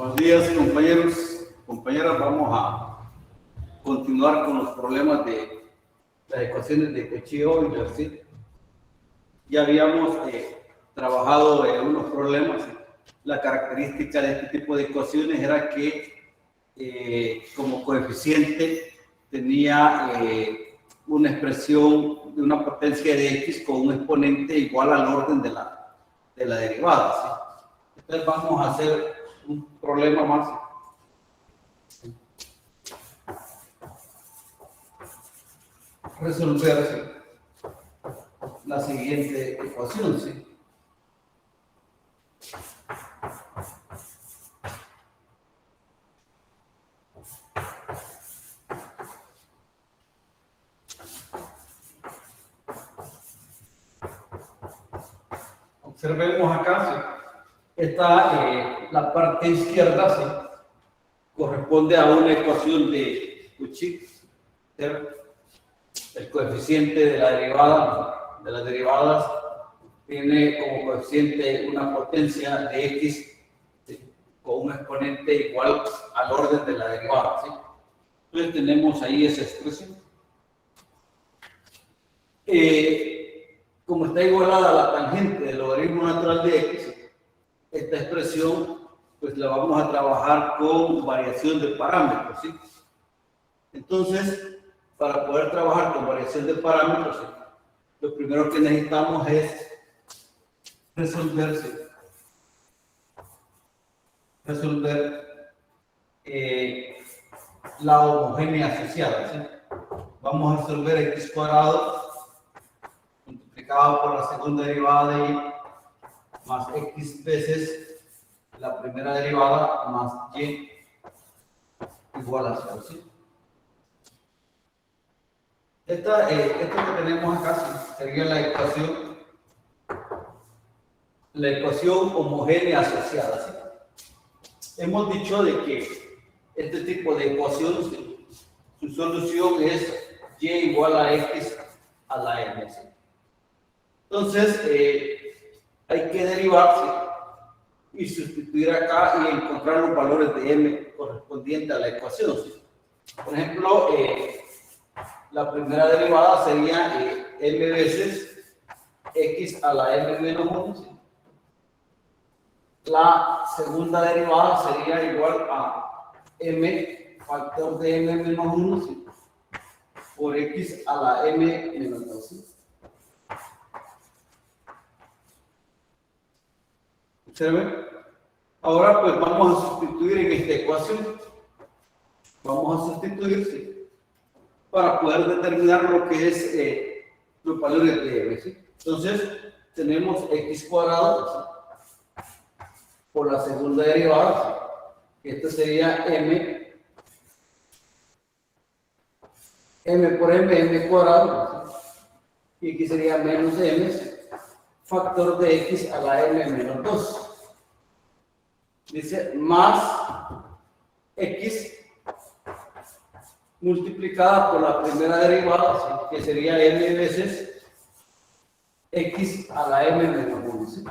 Buenos días, compañeros, compañeras. Vamos a continuar con los problemas de las ecuaciones de Cauchy-Euler y Liouville. Ya habíamos trabajado en unos problemas. La característica de este tipo de ecuaciones era que como coeficiente tenía una expresión de una potencia de x con un exponente igual al orden de la derivada, ¿sí? Entonces vamos a hacer un problema más. Resolver la siguiente ecuación, ¿sí? Observemos acá, ¿sí? La parte izquierda, ¿sí?, corresponde a una ecuación de Cauchy. El coeficiente de la derivada, de las derivadas, tiene como coeficiente una potencia de x, ¿sí?, con un exponente igual al orden de la derivada, ¿sí? Entonces tenemos ahí esa expresión. Como está igualada a la tangente del logaritmo natural de x, esta expresión pues la vamos a trabajar con variación de parámetros, ¿sí? Entonces, para poder trabajar con variación de parámetros, ¿sí?, lo primero que necesitamos es resolver la homogénea asociada, ¿sí? Vamos a resolver x cuadrado multiplicado por la segunda derivada de y más x veces la primera derivada más y igual a 0, ¿sí? Esto que tenemos acá, ¿sí?, sería la ecuación homogénea asociada, ¿sí? Hemos dicho de que este tipo de ecuación, ¿sí?, su solución es y igual a x a la m, ¿sí? Entonces, hay que derivar, ¿sí?, y sustituir acá y encontrar los valores de m correspondientes a la ecuación, ¿sí? Por ejemplo, la primera derivada sería m veces x a la m menos 1, ¿sí? La segunda derivada sería igual a m factor de m menos 1, ¿sí?, por x a la m menos 2, ¿sí? ¿Observen? Ahora pues vamos a sustituir en esta ecuación. Vamos a sustituir, ¿sí?, para poder determinar lo que es los valores de m, ¿sí? Entonces tenemos x cuadrado, ¿sí?, por la segunda derivada, ¿sí?, esto sería m por m cuadrado, ¿sí?, y aquí sería menos m, ¿sí?, factor de x a la m menos 2. Dice más x multiplicada por la primera derivada, ¿sí?, que sería m veces x a la m menos 1, ¿sí?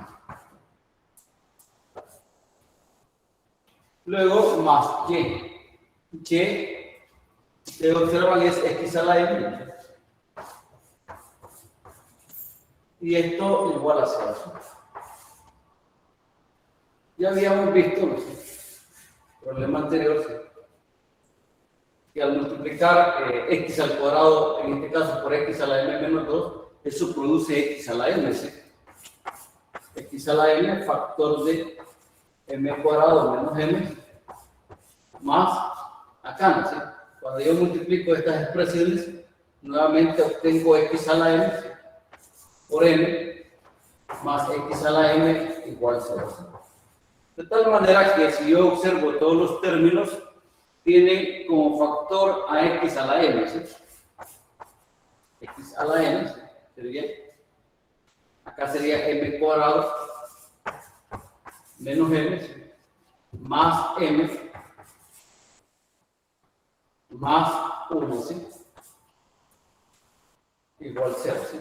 Luego más y. Se observan es x a la m. Y esto igual a 0. Ya habíamos visto en el problema anterior, ¿sí?, que al multiplicar x al cuadrado, en este caso por x a la m menos 2, eso produce x a la m, ¿sí? X a la m factor de m cuadrado menos m más acá, ¿sí? Cuando yo multiplico estas expresiones, nuevamente obtengo x a la m, ¿sí?, por m más x a la m igual a 0, ¿sí? De tal manera que si yo observo todos los términos, tienen como factor a x a la m, ¿sí? X a la m, ¿sí?, sería, acá sería m cuadrado menos m, ¿sí?, más m más 1, ¿sí?, igual a 0, ¿sí?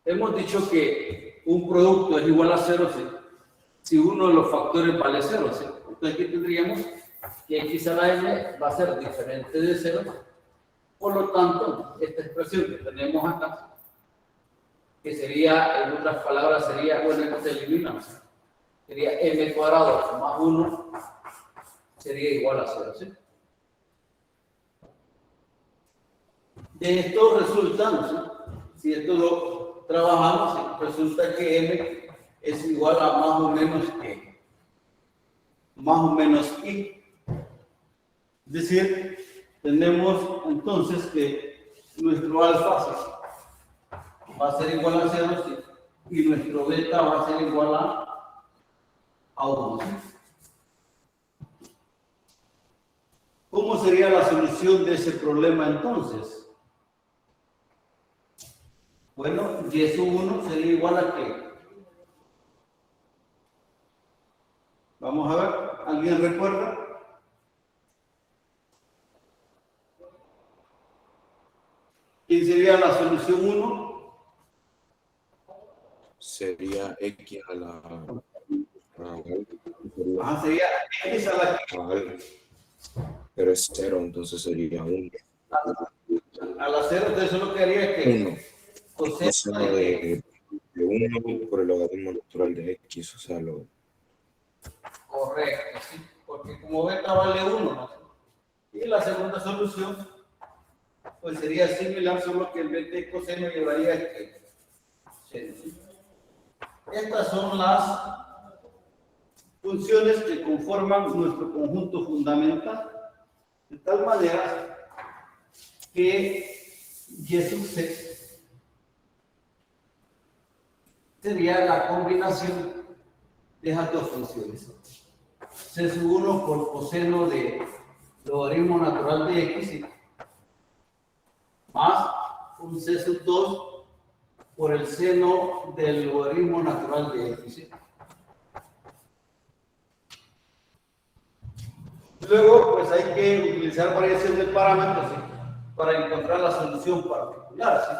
Hemos dicho que un producto es igual a 0, ¿sí?, si uno de los factores vale 0, ¿sí? Entonces aquí tendríamos que x a la n va a ser diferente de 0. Por lo tanto, esta expresión que tenemos acá, que sería, en otras palabras, sería, bueno, esto se elimina, sería m cuadrado más 1, sería igual a 0, ¿sí? De esto resulta, ¿no? ¿Sí? Si esto lo trabajamos, resulta que m es igual a más o menos i. Es decir, tenemos entonces que nuestro alfa va a ser igual a 0, ¿sí? Y nuestro beta va a ser igual a 1. ¿Sí? ¿Cómo sería la solución de ese problema entonces? Bueno, y sub 1 sería igual a ¿qué? Vamos a ver, ¿alguien recuerda? ¿Quién sería la solución 1? Sería x a la... Sería x a la... Pero es 0, entonces sería 1. A la 0, entonces eso lo que haría es que... 1. Coseno de 1 por el logaritmo natural de x, o sea, lo... Correcto, sí, porque como beta vale 1, ¿no? Y la segunda solución, pues sería similar, solo que en vez de coseno llevaría este. ¿Sí? Estas son las funciones que conforman nuestro conjunto fundamental, de tal manera que y sub c sería la combinación de esas dos funciones. C sub 1 por coseno de logaritmo natural de x, ¿sí? Más un C sub 2 por el seno del logaritmo natural de x. ¿Sí? Luego, pues hay que utilizar variación de parámetros, ¿sí? Para encontrar la solución particular. ¿Sí?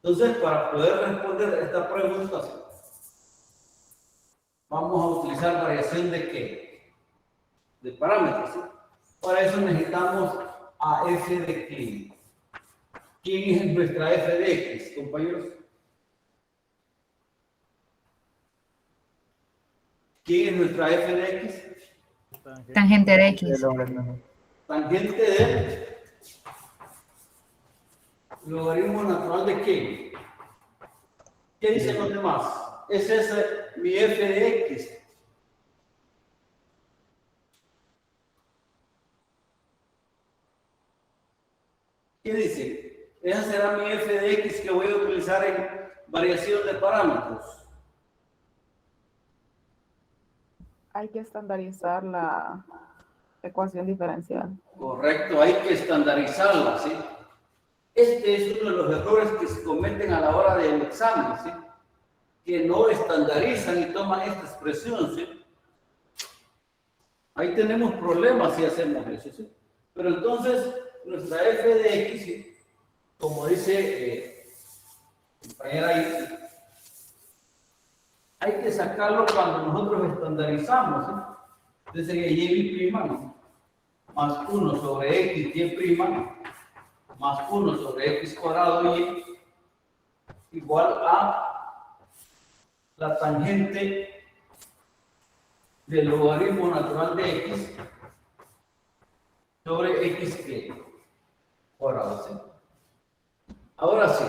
Entonces, para poder responder a esta pregunta, ¿sí? Vamos a utilizar variación de ¿qué? De parámetros. ¿Sí? Para eso necesitamos a f de ¿qué? ¿Quién es nuestra f de x, compañeros? ¿Quién es nuestra f de x? Tangente de x. Tangente de logaritmo natural de ¿qué? ¿Qué dicen los demás? Es ese mi f de x. ¿Qué dice? Esa será mi f de x que voy a utilizar en variación de parámetros. Hay que estandarizar la ecuación diferencial. Correcto, hay que estandarizarla, ¿sí? Este es uno de los errores que se cometen a la hora del examen, ¿sí? Que no estandarizan y toman esta expresión, ¿sí? Ahí tenemos problemas si hacemos eso, ¿sí? Pero entonces, nuestra f de x, ¿sí? Como dice compañera ahí, hay que sacarlo cuando nosotros estandarizamos, ¿sí? Entonces sería y' más 1 sobre x y' más 1 sobre x cuadrado y igual a la tangente del logaritmo natural de x sobre x cuadrado. ¿Sí? Ahora sí,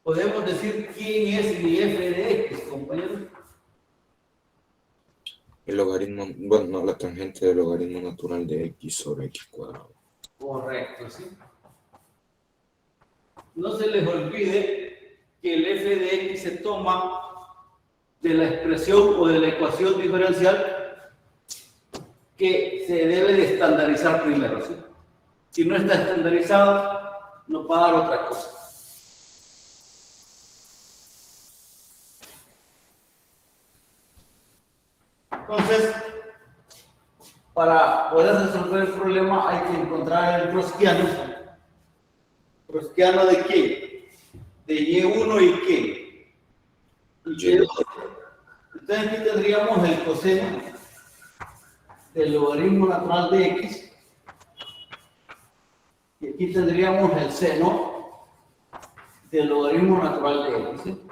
podemos decir quién es mi f de x, compañeros. El logaritmo, bueno, no, la tangente del logaritmo natural de x sobre x cuadrado. Correcto, sí. No se les olvide que el f de x se toma de la expresión o de la ecuación diferencial que se debe de estandarizar primero, ¿sí? Si no está estandarizado, nos va a dar otra cosa. Entonces, para poder resolver el problema hay que encontrar el browskiano. ¿Browskiano de qué? De Y1 y qué. Entonces aquí tendríamos el coseno del logaritmo natural de x. Y aquí tendríamos el seno del logaritmo natural de x. ¿Sí?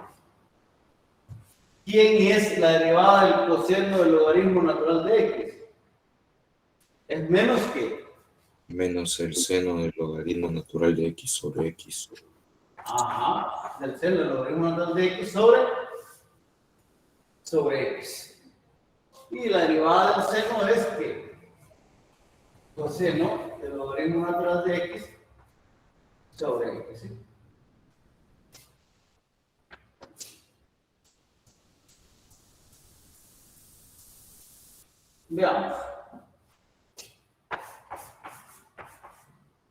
¿Quién es la derivada del coseno del logaritmo natural de x? Es menos que. Menos el seno del logaritmo natural de x sobre x. Ajá, del seno del logaritmo natural de x sobre x. Y la derivada del seno es que coseno del logaritmo natural de x sobre x. ¿Sí? Veamos.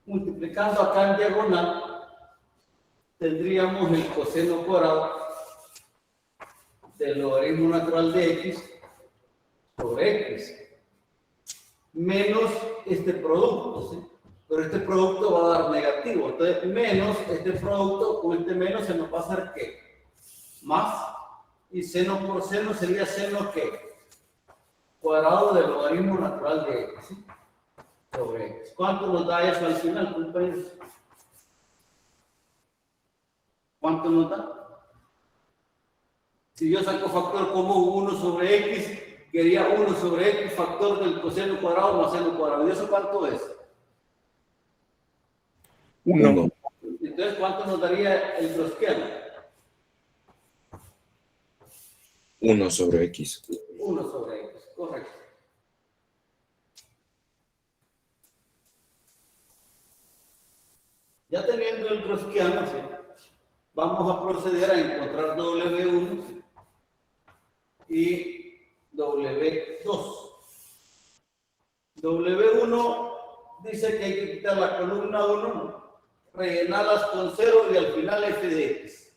Multiplicando acá en diagonal, tendríamos el coseno cuadrado del logaritmo natural de x sobre x, menos este producto, ¿sí? Pero este producto va a dar negativo, entonces menos este producto, con este menos se nos va a hacer ¿qué? Más, y seno por seno sería seno ¿qué? Cuadrado del logaritmo natural de x, ¿sí? Sobre x. ¿Cuánto nos da eso al final, compañeros? ¿Cuánto nos da? Si yo saco factor común 1 sobre x, quería 1 sobre x factor del coseno cuadrado más seno cuadrado. ¿Y eso cuánto es? 1. Entonces, ¿cuánto nos daría el grosquiano? 1 sobre x. 1 sobre x, correcto. Ya teniendo el grosquiano, ¿sí? Vamos a proceder a encontrar W1 y W2. W1 dice que hay que quitar la columna 1, rellenarlas con 0 y al final f de x.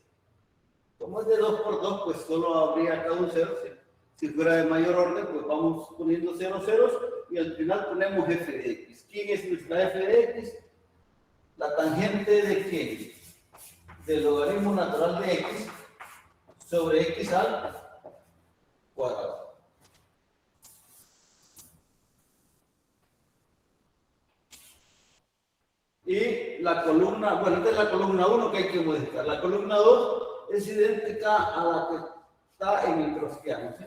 Como es de 2 por 2, pues solo habría acá un 0. ¿Sí? Si fuera de mayor orden, pues vamos poniendo 0 ceros y al final ponemos f de x. ¿Quién es nuestra f de x? La tangente de ¿qué? Del logaritmo natural de x sobre x al cuadrado. Y la columna, bueno, esta es la columna 1 que hay que modificar. La columna 2 es idéntica a la que está en el grosquiano, ¿sí?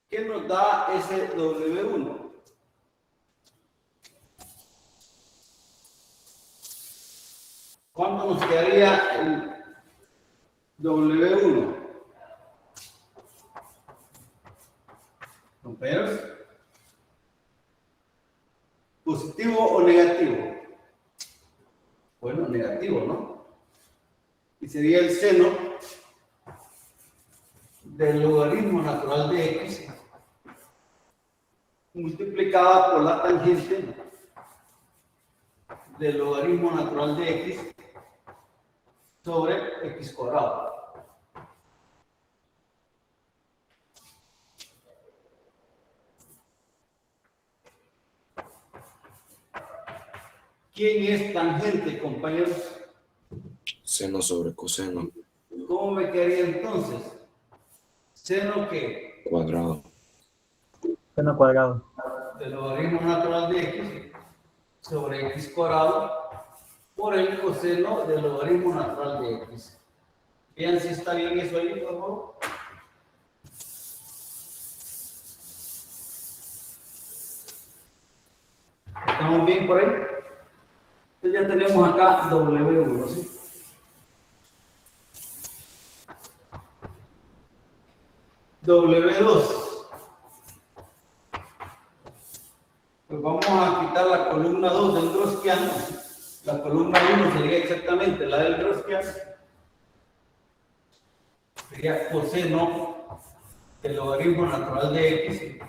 ¿Qué nos da ese W1? ¿Cuánto nos quedaría el W1? ¿Compañeros? ¿Positivo o negativo? Bueno, negativo, ¿no? Y sería el seno del logaritmo natural de x multiplicada por la tangente del logaritmo natural de x sobre x cuadrado. ¿Quién es tangente, compañeros? Seno sobre coseno. ¿Cómo me quedaría entonces? ¿Seno qué? Cuadrado. Seno cuadrado. Del logaritmo natural de x sobre x cuadrado por el coseno del logaritmo natural de x. Vean si está bien eso ahí, por favor. ¿Estamos bien por ahí? Entonces ya tenemos acá W1, ¿sí? W2. Pues vamos a quitar la columna 2 del grosquiano. La columna 1 sería exactamente la del grosquiano. Sería coseno del logaritmo natural de x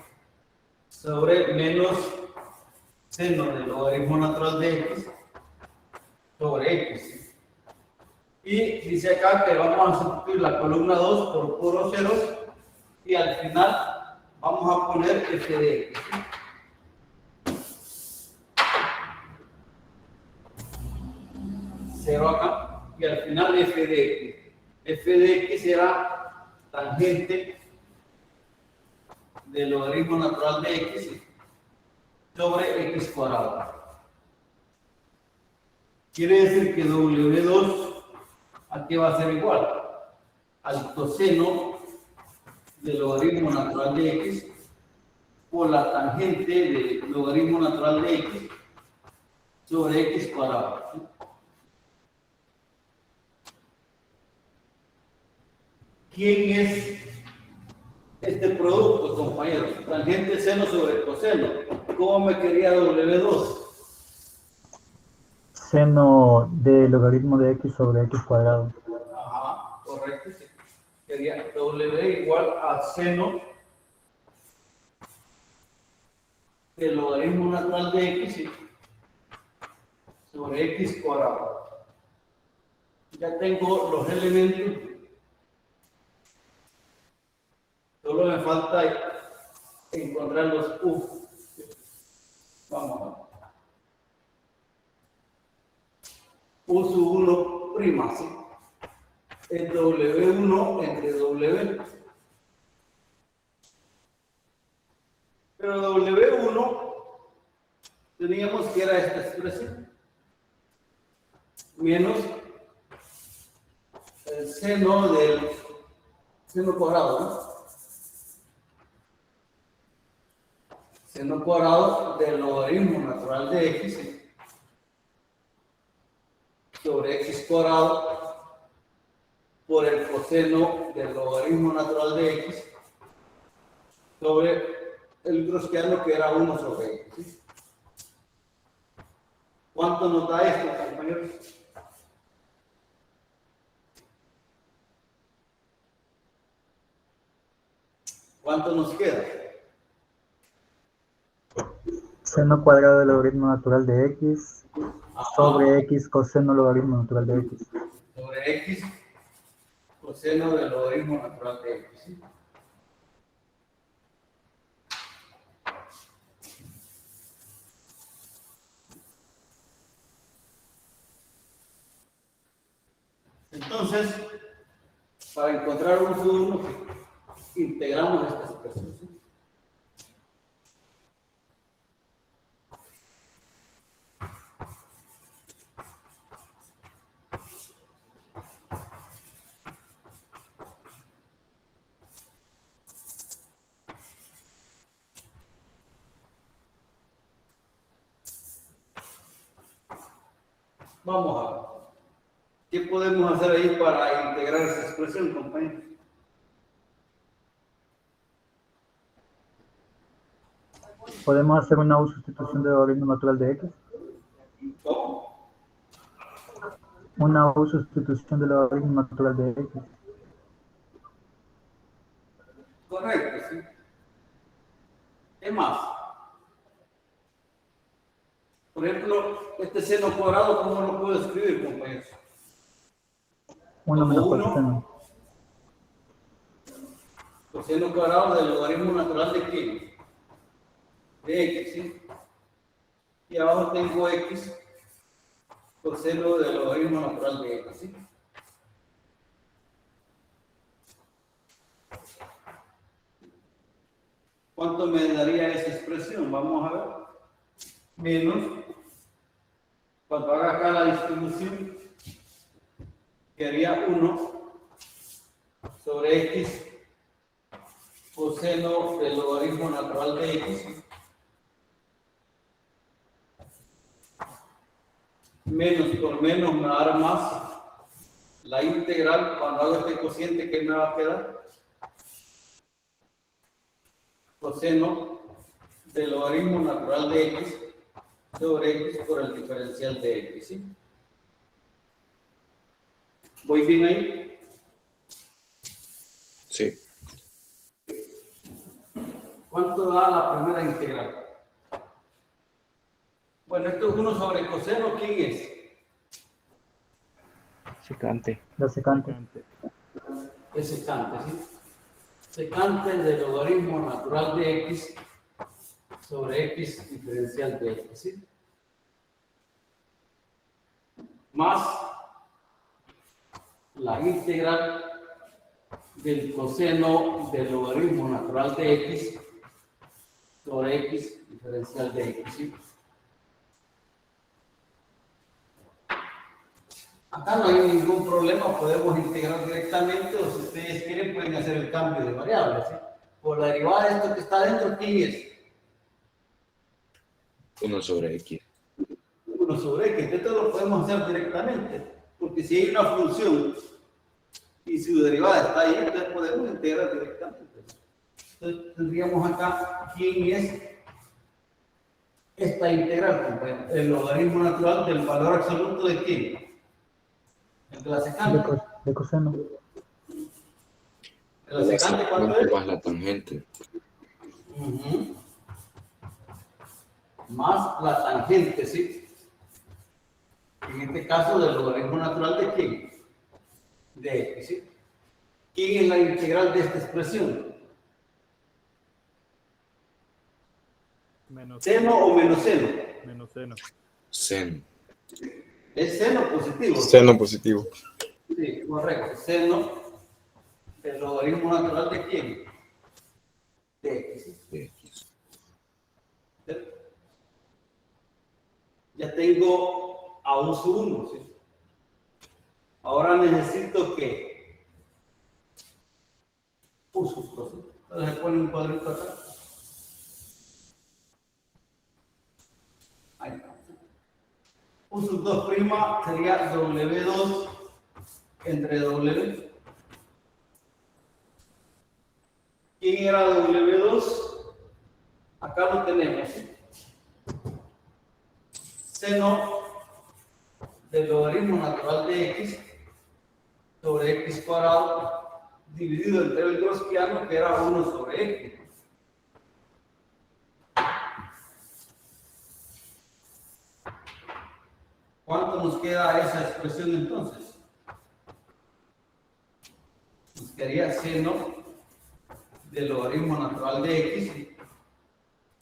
sobre menos seno del logaritmo natural de x sobre x. Y dice acá que vamos a sustituir la columna 2 por puros ceros y al final vamos a poner f de x. Cero acá y al final f de x. F de x será tangente del logaritmo natural de x sobre x cuadrado. Quiere decir que W2 aquí va a ser igual al coseno del logaritmo natural de x por la tangente del logaritmo natural de x sobre x cuadrado. ¿Quién es este producto, compañeros? Tangente seno sobre coseno. ¿Cómo me quería W2? Seno del logaritmo de x sobre x cuadrado. Ajá, correcto. Sí. Sería W igual a seno del logaritmo natural de x sobre x cuadrado. Ya tengo los elementos. Solo me falta encontrar los u. Vamos a ver. U sub 1 prima, ¿sí? Es W1 entre W. Pero W1 teníamos que era esta expresión. Menos el seno del seno cuadrado, ¿no? Seno cuadrado del logaritmo natural de x sobre x cuadrado por el coseno del logaritmo natural de x sobre el grosquiano que era 1 sobre x. ¿Sí? ¿Cuánto nos da esto, compañeros? ¿Cuánto nos queda? Seno cuadrado del logaritmo natural de x sobre x coseno logaritmo natural de x. Sobre x coseno del logaritmo natural de x. ¿Sí? Entonces, para encontrar un sub 1, integramos esta expresión. ¿Sí? Vamos a ver. ¿Qué podemos hacer ahí para integrar esa expresión, compañeros? ¿Podemos hacer una U sustitución del logaritmo natural de x? ¿Cómo? Una U sustitución del logaritmo natural de x. Correcto, sí. ¿Qué más? Por ejemplo, este seno cuadrado, ¿cómo lo puedo escribir, compañeros? 1 menos Como coseno. Coseno cuadrado del logaritmo natural de ¿qué? De x, ¿sí? Y abajo tengo x coseno del logaritmo natural de x, ¿sí? ¿Cuánto me daría esa expresión? Vamos a ver. Menos, cuando haga acá la distribución, quedaría 1 sobre x coseno del logaritmo natural de x menos por menos me va a dar más la integral. Cuando hago este cociente, ¿qué me va a quedar? Coseno del logaritmo natural de x sobre x por el diferencial de x, ¿sí? ¿Voy bien ahí? Sí. ¿Cuánto da la primera integral? Bueno, esto es 1 sobre coseno. ¿Quién es? Secante. La secante. Es secante, ¿sí? secante del logaritmo natural de x sobre x diferencial de x, ¿sí? Más la integral del coseno del logaritmo natural de x sobre x diferencial de x, ¿sí? Acá no hay ningún problema, podemos integrar directamente, o si ustedes quieren pueden hacer el cambio de variables, ¿sí? Por la derivada de esto que está dentro, ¿quién es? 1 sobre x. 1 sobre x, esto lo podemos hacer directamente, porque si hay una función y su derivada está ahí, entonces podemos integrar directamente. Entonces tendríamos acá quién es esta integral, compañero. El logaritmo natural del valor absoluto de quién. El de la secante. De coseno. ¿De la secante cuánto es? Más la tangente. Más la tangente, ¿sí? En este caso, del logaritmo natural de quién? De x, ¿sí? ¿Quién es la integral de esta expresión? Menos ¿Seno o menos seno? menos seno. Seno. Es seno positivo. Seno positivo. Sí, correcto. Seno del logaritmo natural de quién? De x, ¿sí? De x. Ya tengo a un sub 1, ¿sí? Ahora necesito que un sub 2, ¿sí? Entonces se pone un cuadrito acá. Ahí está. Un sub 2' sería W2 entre W. ¿Quién era W2? Acá lo tenemos, ¿sí? Seno del logaritmo natural de x sobre x cuadrado dividido entre el grosquiano, que era 1 sobre x. ¿Cuánto nos queda esa expresión entonces? Nos quedaría seno del logaritmo natural de x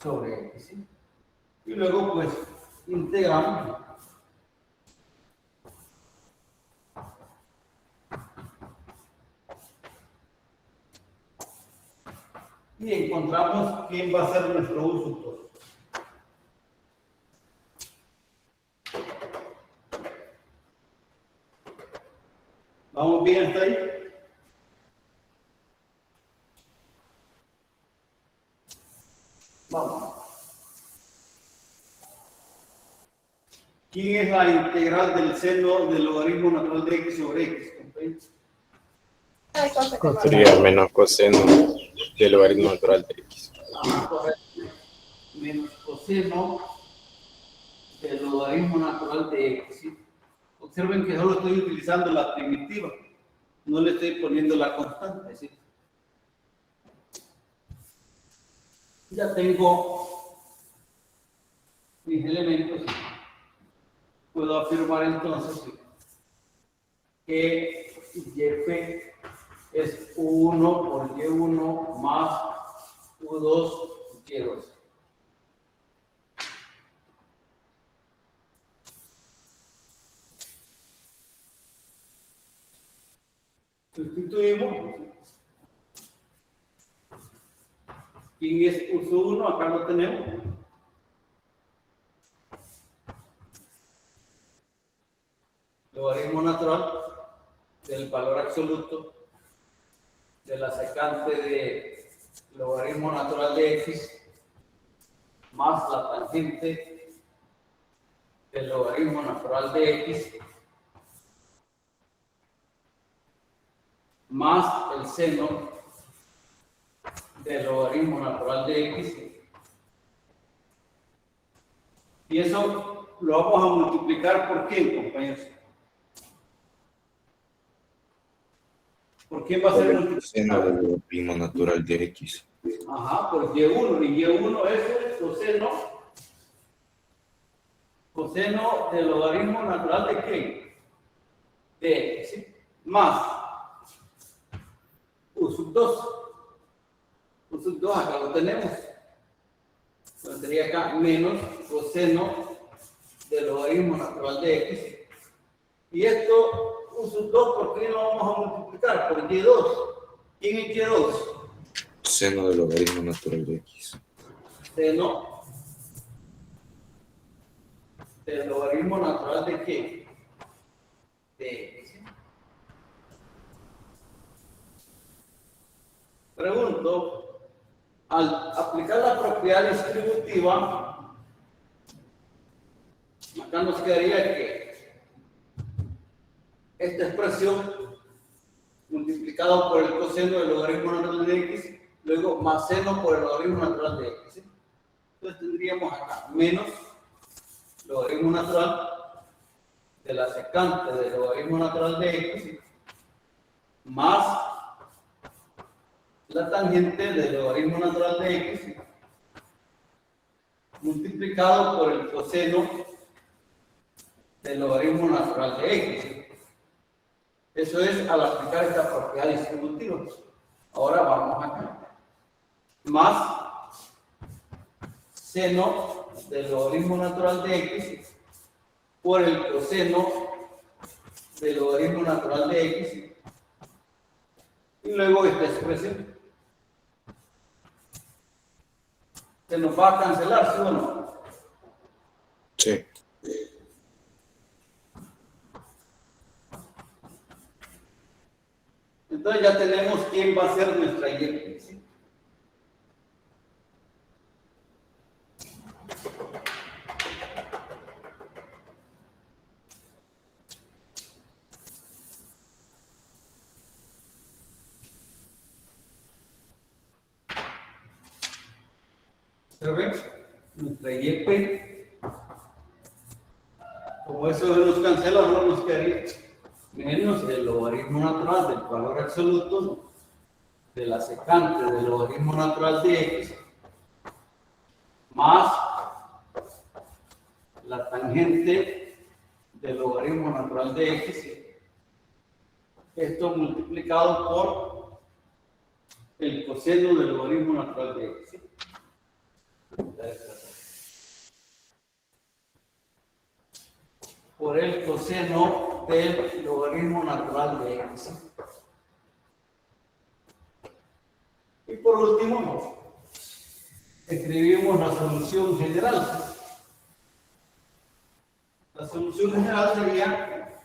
sobre x, ¿sí? Y luego pues integramos y encontramos quién va a ser nuestro usuario. ¿Vamos bien hasta ahí? Vamos. ¿Quién es la integral del seno del logaritmo natural de x sobre x? Sería menos coseno del logaritmo natural de x. Correcto. Menos coseno del logaritmo natural de x, ¿sí? Observen que solo estoy utilizando la primitiva, no le estoy poniendo la constante, ¿sí? Ya tengo mis elementos. Puedo afirmar entonces que YP es 1 por Y1 más U2 Y2. Sustituimos. ¿Quién es uso 1? Acá lo tenemos. Logaritmo natural del valor absoluto de la secante de logaritmo natural de x más la tangente del logaritmo natural de x más el seno del logaritmo natural de x. Y eso lo vamos a multiplicar por quién, compañeros. ¿Por quién va a ser el Seno del logaritmo natural de x. Ajá, por Y1, y Y1 es el coseno del logaritmo natural de qué? De x, ¿sí? Más U sub 2, Un sub 2 acá lo tenemos. Entonces sería acá menos coseno del logaritmo natural de x. Y esto, un sub 2, ¿por qué lo vamos a multiplicar? Por y2. ¿Quién es y2? Seno del logaritmo natural de x. Seno del logaritmo natural de qué? De x. Pregunto, al aplicar la propiedad distributiva, acá nos quedaría que esta expresión multiplicado por el coseno del logaritmo natural de x, luego más seno por el logaritmo natural de x. ¿Sí? Entonces tendríamos acá menos logaritmo natural de la secante del logaritmo natural de x más la tangente del logaritmo natural de x multiplicado por el coseno del logaritmo natural de x. Eso es al aplicar esta propiedad distributiva. Ahora vamos acá. Más seno del logaritmo natural de x por el coseno del logaritmo natural de x. Y luego esta expresión. ¿Se nos va a cancelar, sí o no? Sí. Entonces ya tenemos quién va a ser nuestra y. ¿Sí? ¿Se ve? Nuestra y, como eso nos cancela, no nos quedaría menos el logaritmo natural del valor absoluto de la secante del logaritmo natural de x más la tangente del logaritmo natural de x, esto multiplicado por el coseno del logaritmo natural de x. Por el coseno del logaritmo natural de x. Y por último, escribimos la solución general. La solución general sería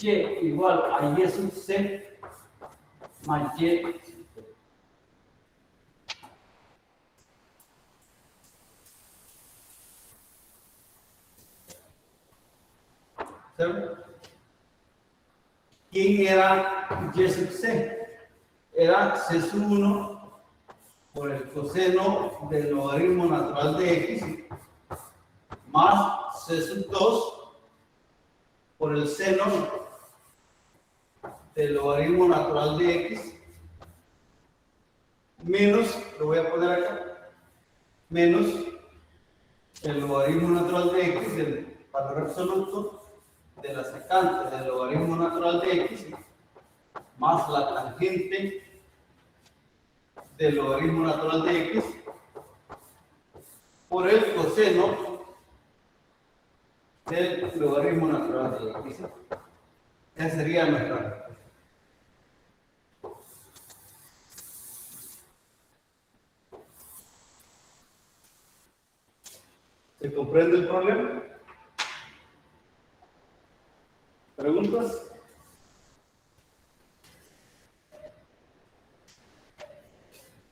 y igual a y sub c más y. ¿Quién era y sub c? Era c sub 1 por el coseno del logaritmo natural de x más c sub 2 por el seno del logaritmo natural de x menos, lo voy a poner acá, menos el logaritmo natural de x del valor absoluto de la secante del logaritmo natural de x más la tangente del logaritmo natural de x por el coseno del logaritmo natural de x. Esa sería nuestra respuesta. ¿Se comprende el problema? ¿Preguntas?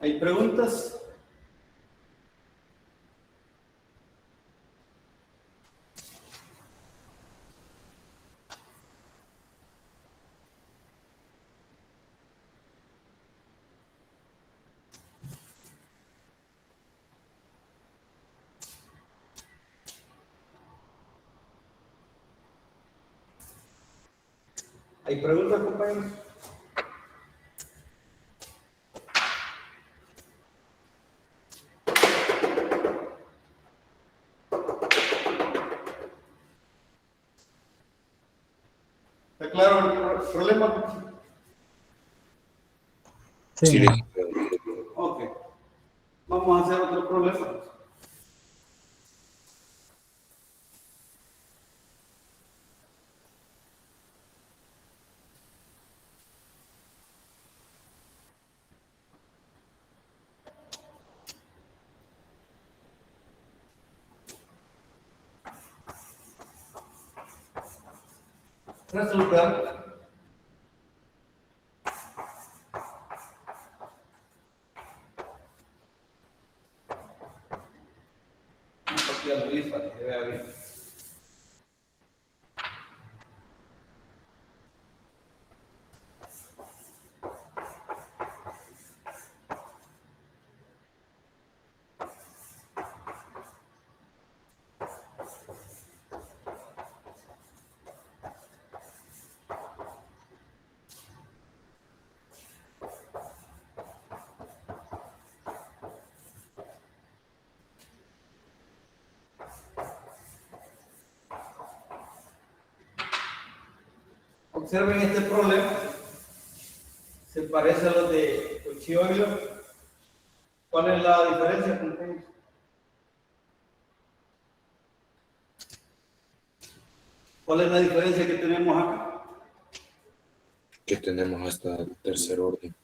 ¿Hay preguntas? ¿Hay preguntas, compañeros? ¿Está claro el problema? Sí. Sí. Ok. Vamos a hacer otro problema. Resolver. Copiar Luis para que vea bien. Observen este problema. Se parece a los de Cochiollo. ¿Cuál es la diferencia, compañeros? ¿Cuál es la diferencia que tenemos acá? Que tenemos hasta tercer orden.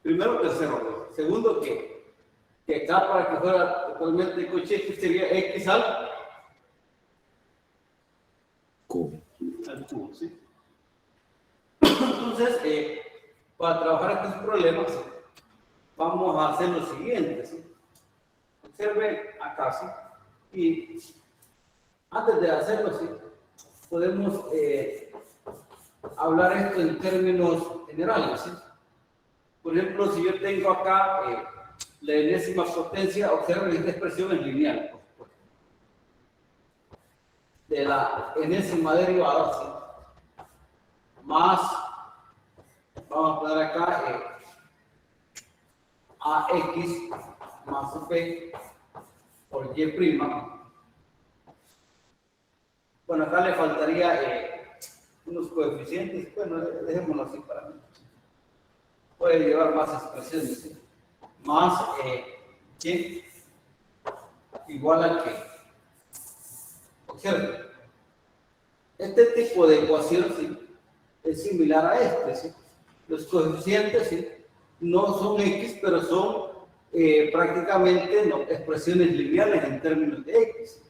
Primero, tercer orden. Segundo, que acá para que fuera totalmente coche, sería X al Cubo. cubo, ¿sí? Entonces, para trabajar estos problemas, vamos a hacer lo siguiente, ¿sí? Observen acá, ¿sí? Y antes de hacerlo, ¿sí? Podemos hablar esto en términos generales, ¿sí? Por ejemplo, si yo tengo acá la enésima potencia, observen esta expresión es lineal, por supuesto. De la enésima derivada, ¿sí? Más, vamos a poner acá AX más B por Y'. Bueno, acá le faltaría unos coeficientes, bueno, dejémoslo así para mí. Puede llevar más expresiones, ¿sí? Más y igual a que. Observen, este tipo de ecuación, ¿sí? Es similar a este, ¿sí? Los coeficientes, ¿sí? No son X, pero son prácticamente expresiones lineales en términos de X.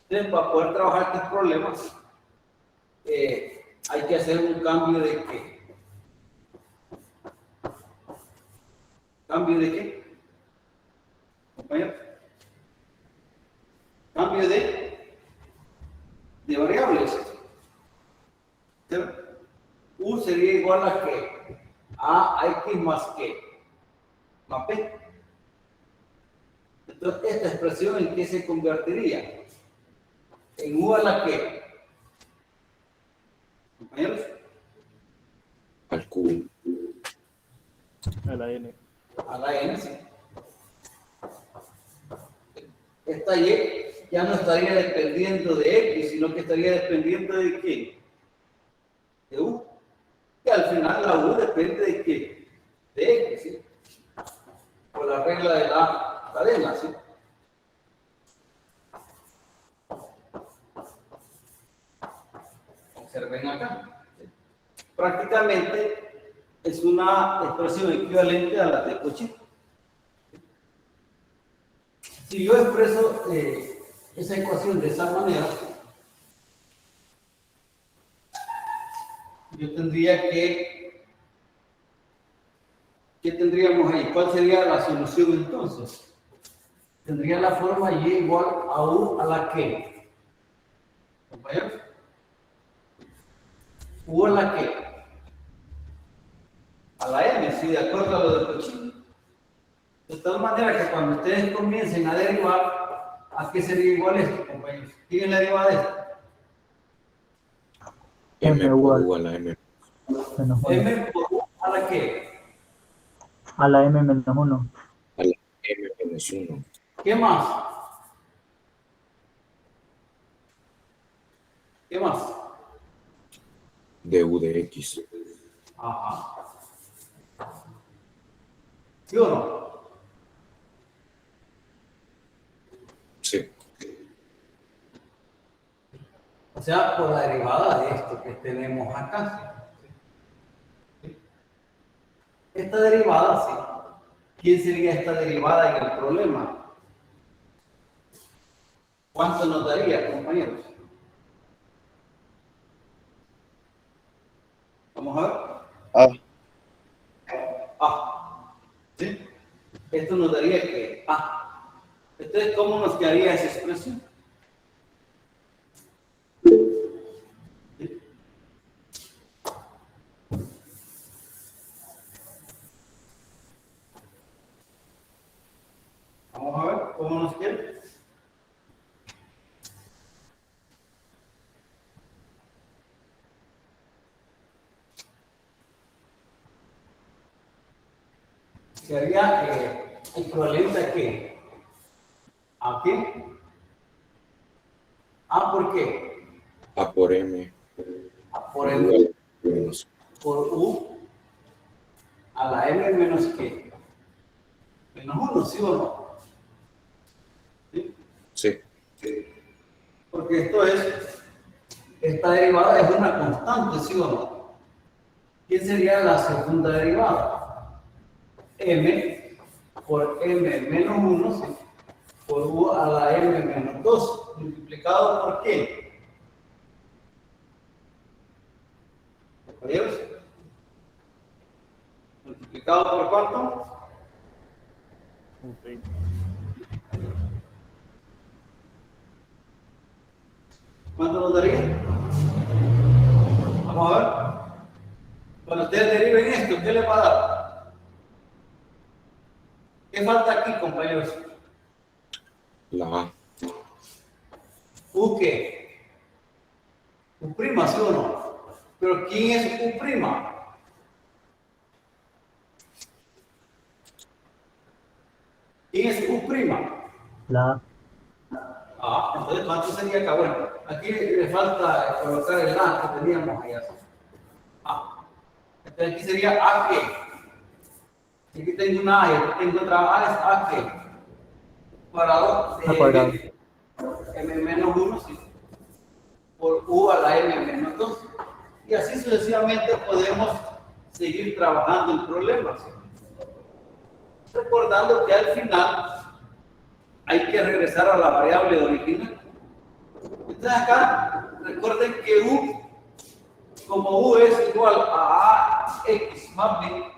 Entonces, para poder trabajar estos problemas, hay que hacer un cambio de ¿qué? ¿Cambio de qué? ¿Compañero? Cambio de variables. ¿Sí? U sería igual a ¿qué? A X más ¿qué? Más P. Entonces, esta expresión ¿en qué se convertiría? En U a la ¿qué? ¿Compañeros? Al cubo. A la N. A la N, sí. Esta Y ya no estaría dependiendo de X, sino que estaría dependiendo de ¿qué? De U. Y al final la U depende de ¿qué? De X, ¿sí? Por la regla de la cadena, ¿sí? Observen acá. Prácticamente es una expresión equivalente a la de Cauchy. Si yo expreso esa ecuación de esa manera, yo tendría ¿qué tendríamos ahí? ¿Cuál sería la solución entonces? Tendría la forma Y igual a U a la ¿qué? ¿Compañeros? U a la ¿qué? A la M, sí, de acuerdo a lo de Cauchy. De tal manera que cuando ustedes comiencen a derivar, ¿a qué sería igual esto, compañeros? ¿Quién es la derivada de esto? M por igual. U a la M. Menos 1. M por U a la ¿qué? A la M menos 1. A la M menos 1. ¿Qué más? ¿Qué más? De U de X. Ajá. ¿Sí o no? Sí. O sea, por la derivada de esto que tenemos acá. Esta derivada, sí. ¿Quién sería esta derivada en el problema? ¿Cuánto nos daría, compañeros? Vamos a ver. A. ¿Sí? Esto nos daría que A. Entonces, ¿cómo nos quedaría esa expresión? Vamos a ver cómo nos queda. Sería equivalente a qué? ¿A qué? ¿A por qué? A por M. A por M. Menos. Por U a la M menos qué. Menos 1, ¿sí o no? ¿Sí? Sí. Porque esta derivada es una constante, ¿sí o no? ¿Quién sería la segunda derivada? M por M menos 1, ¿sí? Por U a la M menos 2, multiplicado por qué? ¿Compañeros? ¿Multiplicado por cuánto? ¿Cuánto nos daría? Vamos a ver. Cuando ustedes deriven esto, ¿qué les va a dar? ¿Qué falta aquí, compañeros? La A. ¿U qué? ¿U prima, sí o no? ¿Pero quién es U prima? ¿Quién es U prima? La Ah, entonces, ¿cuánto sería acá? Bueno, aquí le falta colocar el A que teníamos allá. Ah, entonces aquí sería A que. Aquí tengo una A y aquí tengo otra A, es A que. Cuadrado de A cuadrado. M menos 1, sí, por U a la M menos 2. Y así sucesivamente podemos seguir trabajando en problemas. Recordando que al final hay que regresar a la variable de original. Entonces acá, recuerden que U, como U es igual a AX más B,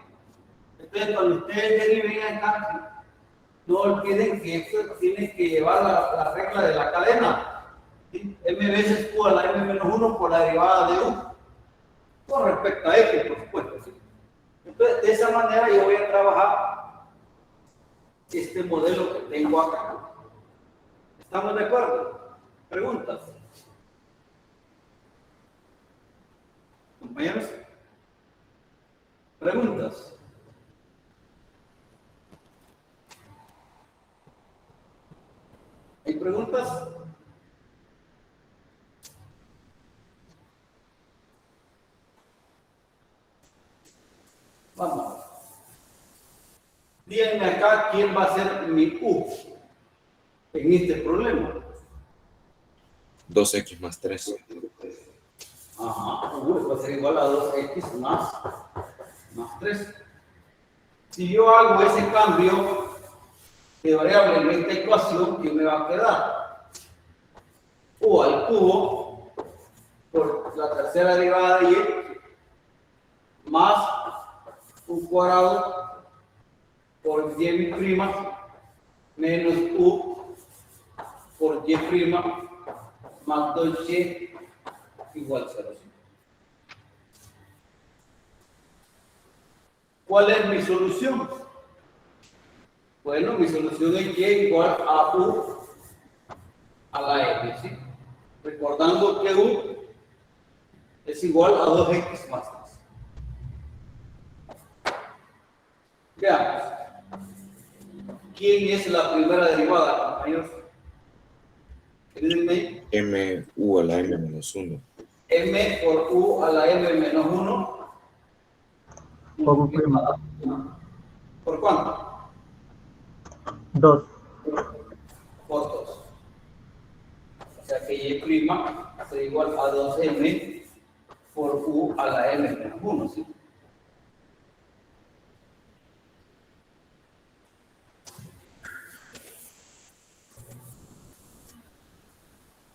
entonces cuando ustedes deriven acá, no olviden que esto tiene que llevar la regla de la cadena. ¿Sí? M veces Q a la M menos 1 por la derivada de U. Con respecto a X, por supuesto. ¿Sí? Entonces, de esa manera yo voy a trabajar este modelo que tengo acá. ¿Estamos de acuerdo? ¿Preguntas? ¿Compañeros? ¿Preguntas? ¿Hay preguntas? Vamos. Díganme acá quién va a ser mi U en este problema. 2X más 3. Ajá, U va a ser igual a 2X más 3. Si yo hago ese cambio de variable en esta ecuación, ¿qué me va a quedar? U al cubo por la tercera derivada de Y más U cuadrado por Y' menos U por Y' más 2Y igual a 0. ¿Cuál es mi solución? Bueno, mi solución es Y igual a U a la M, ¿sí? Recordando que U es igual a 2X más 3. Veamos. ¿Quién es la primera derivada, compañeros? M U a la M menos 1. M por U a la M menos 1. por U prima. ¿Por cuánto? 2. Por 2. O sea que y' será igual a 2m por u a la m menos 1, ¿sí?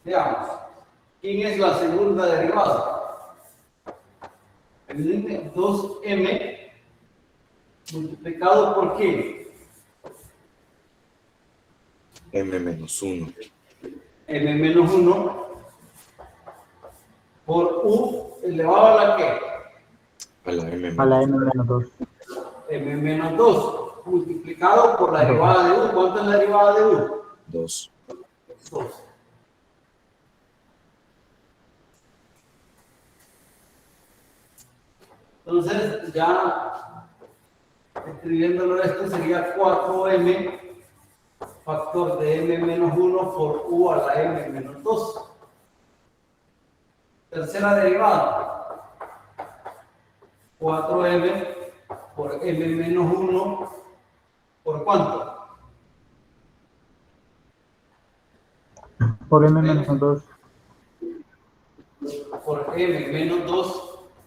Veamos, ¿quién es la segunda derivada? Evidente, 2m multiplicado por qué? M menos 1. M menos 1 por u elevado a la qué? A la M A la menos M menos 2. M menos 2 multiplicado por la derivada de u. ¿Cuánto es la derivada de u? 2. 2. Entonces, ya escribiéndolo esto sería 4m factor de m menos 1 por u a la m menos 2. Tercera derivada, 4m por m menos 1 por ¿cuánto? Por M menos 2. Por m menos 2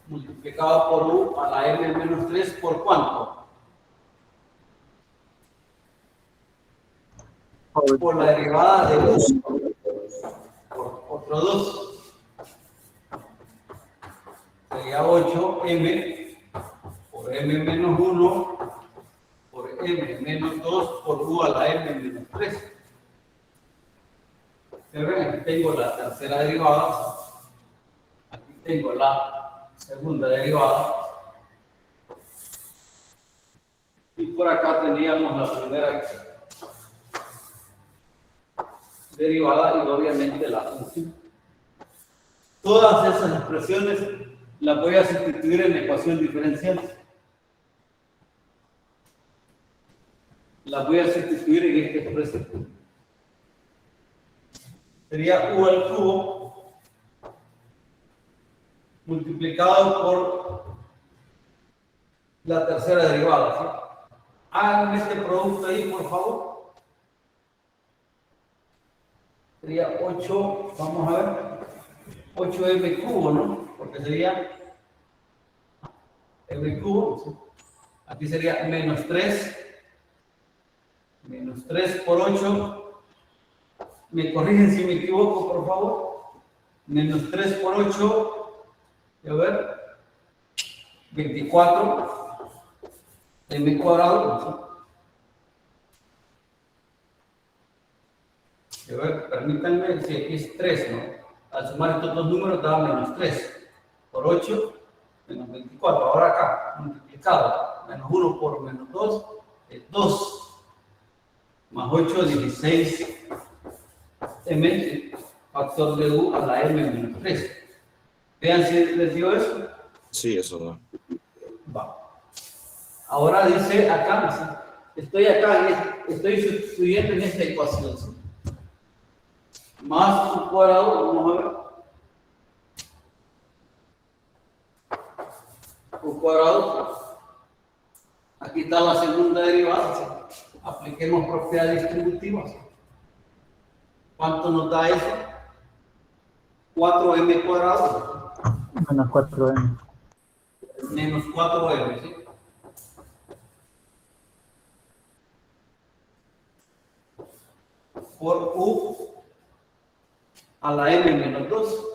multiplicado por u a la m menos 3 por ¿cuánto? Por la derivada de u por otro 2. Sería 8m por m menos 1 por m menos 2 por u a la m menos 3. Ven, aquí tengo la tercera derivada, aquí tengo la segunda derivada y por acá teníamos la primera derivada y obviamente la función. Todas esas expresiones las voy a sustituir en la ecuación diferencial. Las voy a sustituir en esta expresión. Sería u al cubo multiplicado por la tercera derivada, ¿sí? Hagan este producto ahí, por favor. Sería 8, vamos a ver, 8m cubo, ¿no? Porque sería m cubo, ¿sí? Aquí sería menos 3 por 8. ¿Me corrigen si me equivoco, por favor? Menos 3 por 8, a ver, 24, m cuadrado. ¿Sí? A ver, permítanme, si aquí es 3, ¿no? Al sumar estos dos números da menos 3 por 8, menos 24. Ahora acá, multiplicado, menos 1 por menos 2, es 2, más 8, 16. M factor de u a la m menos 3. Vean si les dio eso. Sí, eso da. Va. Ahora dice acá, estoy acá, estoy sustituyendo en esta ecuación. ¿Sí? Más u cuadrado, vamos a ver. U cuadrado. Aquí está la segunda derivada. ¿Sí? Apliquemos propiedades distributivas. ¿Cuánto nos da eso? 4m cuadrado. Menos 4M. Menos 4m, ¿sí? Por u a la m menos 2.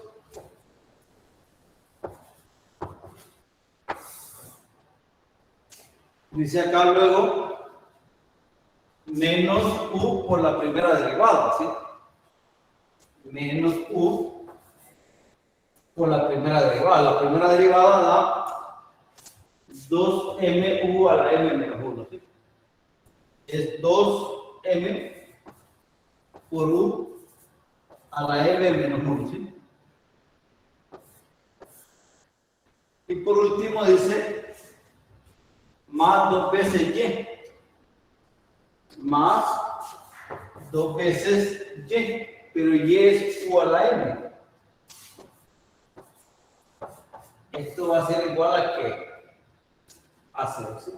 Dice acá luego menos u por la primera derivada, ¿sí? Menos u por la primera derivada. La primera derivada da 2mu a la m menos 1, ¿sí? Es 2m por u a la m menos 1, ¿sí? Y por último dice más 2 veces y. Más 2 veces y. Pero y es u a la m. Esto va a ser igual a ¿qué? A 0, ¿sí?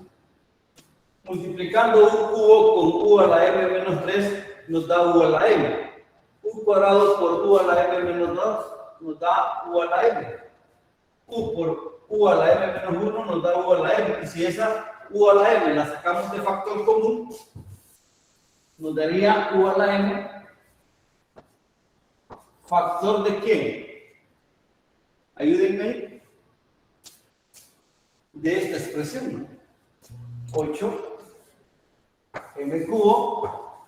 Multiplicando un cubo con u a la m menos 3 nos da u a la m. U cuadrado por u a la m menos 2 nos da u a la m. U por u a la m menos 1 nos da u a la m. Y si esa u a la m la sacamos de factor común, nos daría u a la m. ¿Factor de quién? Ayúdenme. De esta expresión. 8 m cubo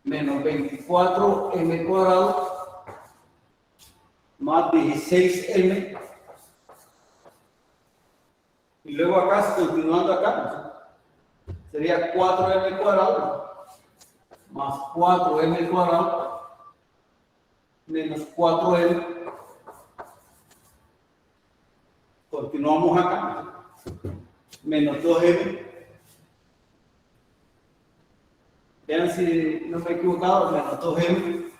menos 24 m cuadrado más 16m. Y luego acá, continuando acá, sería 4m cuadrado más 4m cuadrado menos 4m. Continuamos acá, menos 2m. Vean si no me he equivocado, menos 2m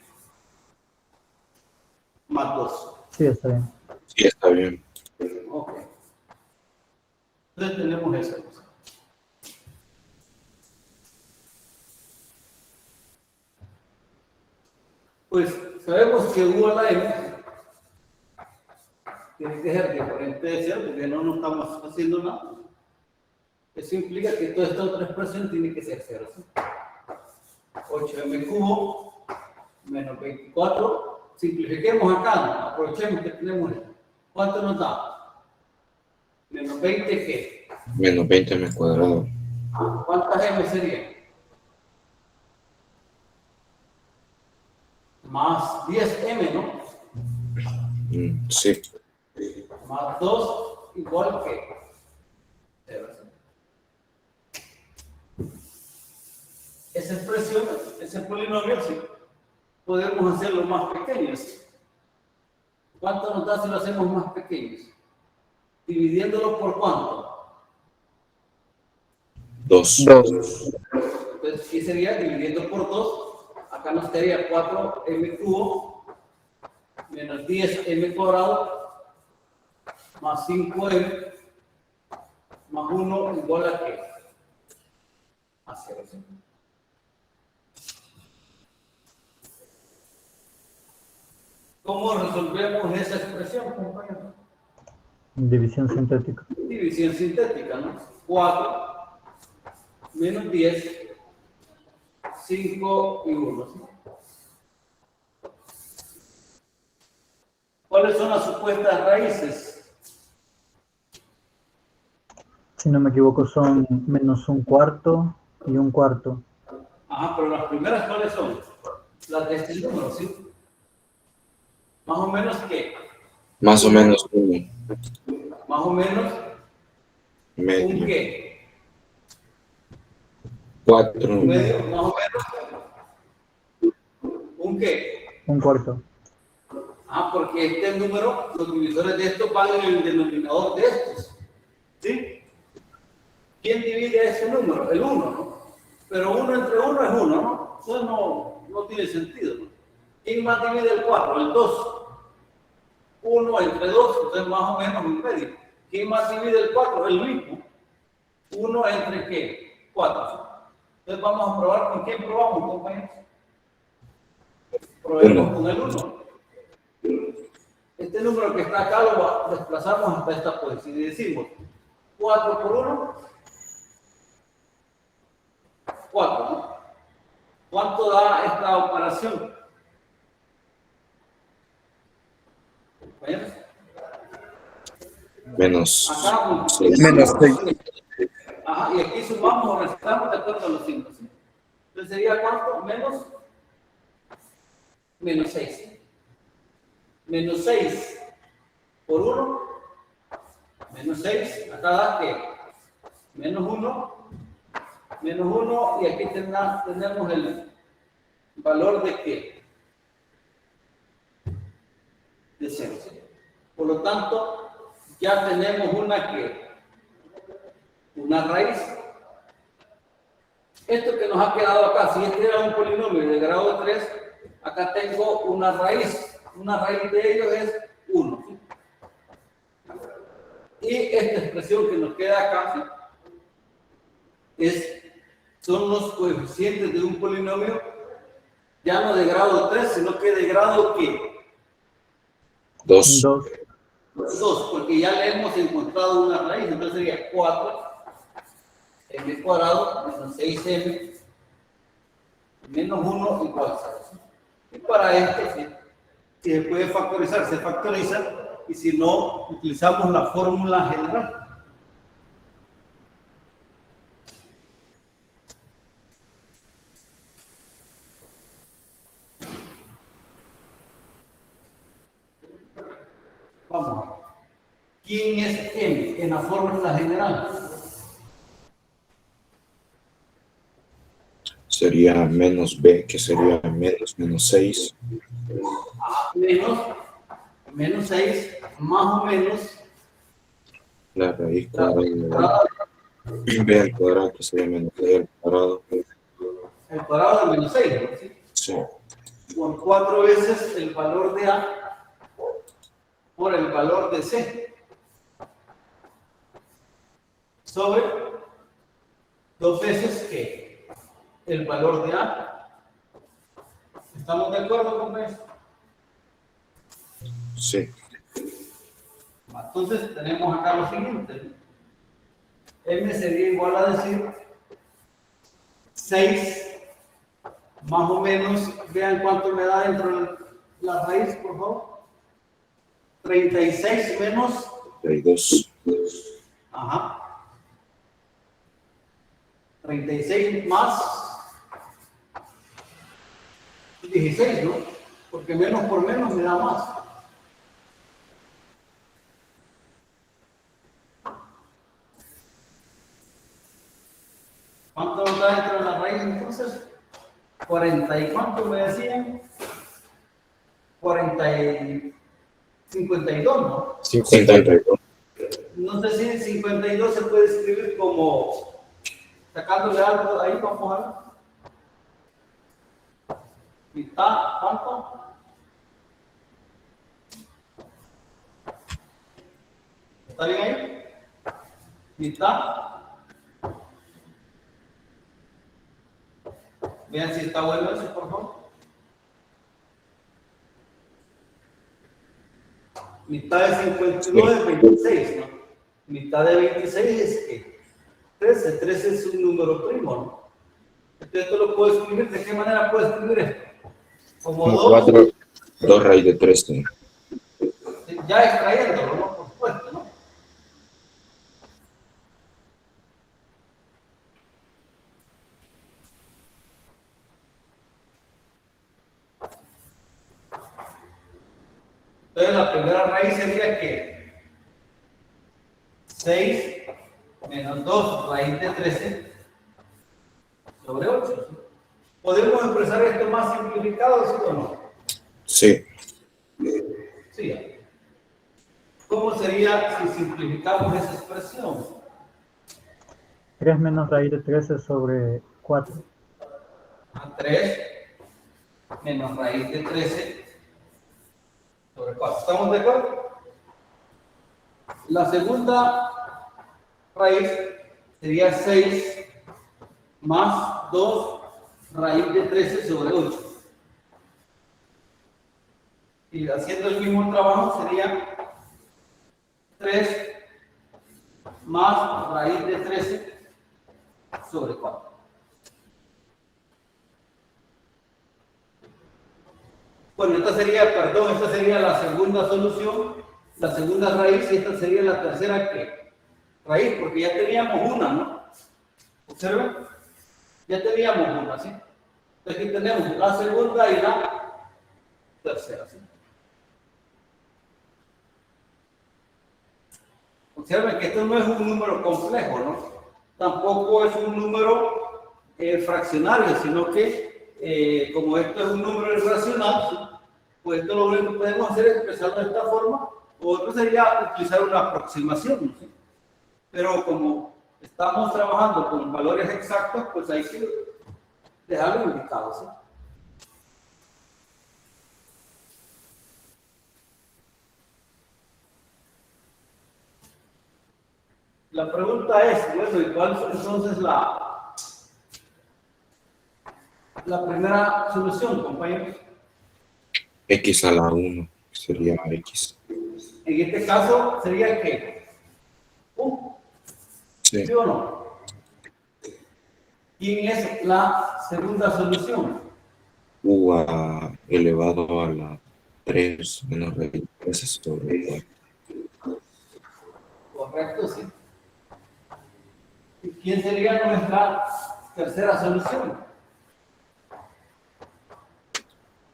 más 2. Sí, está bien. Sí, está bien. Ok. Entonces tenemos esa cosa. Pues sabemos que u a la m tiene que ser diferente de 0 porque no estamos haciendo nada. Eso implica que toda esta otra expresión tiene que ser 0. ¿Sí? 8m cubo menos 24. Simplifiquemos acá, aprovechemos que tenemos esto. ¿Cuánto nos da? Menos 20, ¿qué? Menos 20m cuadrado. ¿Cuántas m serían? Más 10m, ¿no? Sí. Más 2 igual que 0. Esa expresión, ese polinomio, sí, podemos hacerlo más pequeños. ¿Cuánto nos da si lo hacemos más pequeños? Dividiéndolo por ¿cuánto? 2. Entonces, ¿qué sería? Dividiendo por 2. Acá nos quedaría 4m cubo menos 10m cuadrado más 5m más 1 igual a ¿qué? A 0. ¿Sí? ¿Cómo resolvemos esa expresión, compañeros? División sintética. División sintética, ¿no? 4 menos 10, 5 y 1. ¿Sí? ¿Cuáles son las supuestas raíces? Si no me equivoco, son menos un cuarto y un cuarto. Ajá, pero las primeras, ¿cuáles son? Las de este número, ¿sí? Más o menos, ¿qué? Más o menos 1. Más o menos, ¿un Medio. qué? 4. ¿Un medio? Más o menos, ¿un qué? Un cuarto. Ah, porque este número, los divisores de estos van en el denominador de estos. ¿Sí? ¿Quién divide ese número? El 1, ¿no? Pero 1 entre 1 es 1, ¿no? Eso no tiene sentido, ¿no? ¿Quién más divide el 4? El 2. 1 entre 2, entonces más o menos un medio. ¿Quién más divide el 4? El mismo. 1 entre ¿qué? 4. Entonces vamos a probar. ¿Con quién probamos, compañeros? Probemos con el 1. Este número que está acá lo desplazamos hasta esta posición y decimos 4 por 1, 4, ¿no? ¿Cuánto da esta operación? ¿Compañeros? Menos Acá, 6. Menos 6. Ajá, y aquí sumamos o restamos de acuerdo a los signos. ¿Sí? Entonces sería ¿cuánto? Menos 6. Menos 6 por 1, menos 6, acá da ¿qué? Menos 1, y aquí tenemos el valor de ¿qué? De 0. ¿Sí? Por lo tanto, ya tenemos una raíz. Esto que nos ha quedado acá, si este era un polinomio de grado 3, acá tengo una raíz. Una raíz de ellos es 1. ¿Sí? Y esta expresión que nos queda acá, ¿sí? son los coeficientes de un polinomio, ya no de grado 3, sino que de grado ¿qué? 2. 2. 2, porque ya le hemos encontrado una raíz, entonces sería 4m cuadrado menos 6m menos 1 igual a 0. Y para esto, si se puede factorizar, se factoriza, y si no, utilizamos la fórmula general. Vamos a ver. ¿Quién es m en la fórmula general? Sería menos b, que sería menos 6. Menos 6, más o menos La raíz la cuadrada de b al cuadrado, que sería menos b al cuadrado. el cuadrado de menos 6, ¿no? ¿Sí? Sí. Por 4 veces el valor de A por el valor de C sobre 2 veces que el valor de A. ¿Estamos de acuerdo con eso? Sí. Entonces tenemos acá lo siguiente. M sería igual a decir 6 más o menos, vean cuánto me da dentro de la raíz, por favor. 36 menos 32. Ajá. 36 más 16, ¿no? Porque menos por menos me da más. ¿Cuánto nos da dentro de la raíz entonces? 40 y cuánto me decían? 52, ¿no? 52. No sé si 52 se puede escribir como sacándole algo ahí, vamos a ver. Mitad, ¿cuánto? ¿Está bien ahí? Mitad. Vean si está bueno eso, por favor. Mitad de 59 es 26, ¿no? Mitad de 26 es que 13. 13 es un número primo, ¿no? Entonces esto lo puedo escribir. ¿De qué manera puedo escribir esto? Como 2. 2 raíz de 13. Ya extrayéndolo, ¿no? Por supuesto, ¿no? Entonces la primera raíz sería que 6 menos 2 raíz de 13 sobre 8. ¿Podemos expresar esto más simplificado, sí o no? Sí. Sí. ¿Cómo sería si simplificamos esa expresión? 3 menos raíz de 13 sobre 4. 3 menos raíz de 13 sobre 4. ¿Estamos de acuerdo? La segunda raíz sería 6 más 2 raíz de 13 sobre 8. Y haciendo el mismo trabajo sería 3 más raíz de 13 sobre 4. Bueno, esta sería la segunda solución, la segunda raíz, y esta sería la tercera raíz, porque ya teníamos una, ¿no? ¿Observen? Ya teníamos una, ¿sí? Entonces aquí tenemos la segunda y la tercera, ¿sí? Observen que esto no es un número complejo, ¿no? Tampoco es un número fraccionario, sino que como esto es un número irracional, pues esto lo único que podemos hacer es expresarlo de esta forma, o otro sería utilizar una aproximación, ¿sí? Pero como estamos trabajando con valores exactos, pues hay que dejarlo indicado, ¿sí? La pregunta es, bueno, ¿y cuál es entonces la la primera solución, compañeros. X a la 1 sería X. En este caso sería que Sí. ¿sí o no? ¿Quién es la segunda solución? U elevado a la 3 menos raíz de 13 sobre 4. Correcto, sí. ¿Y quién sería nuestra tercera solución?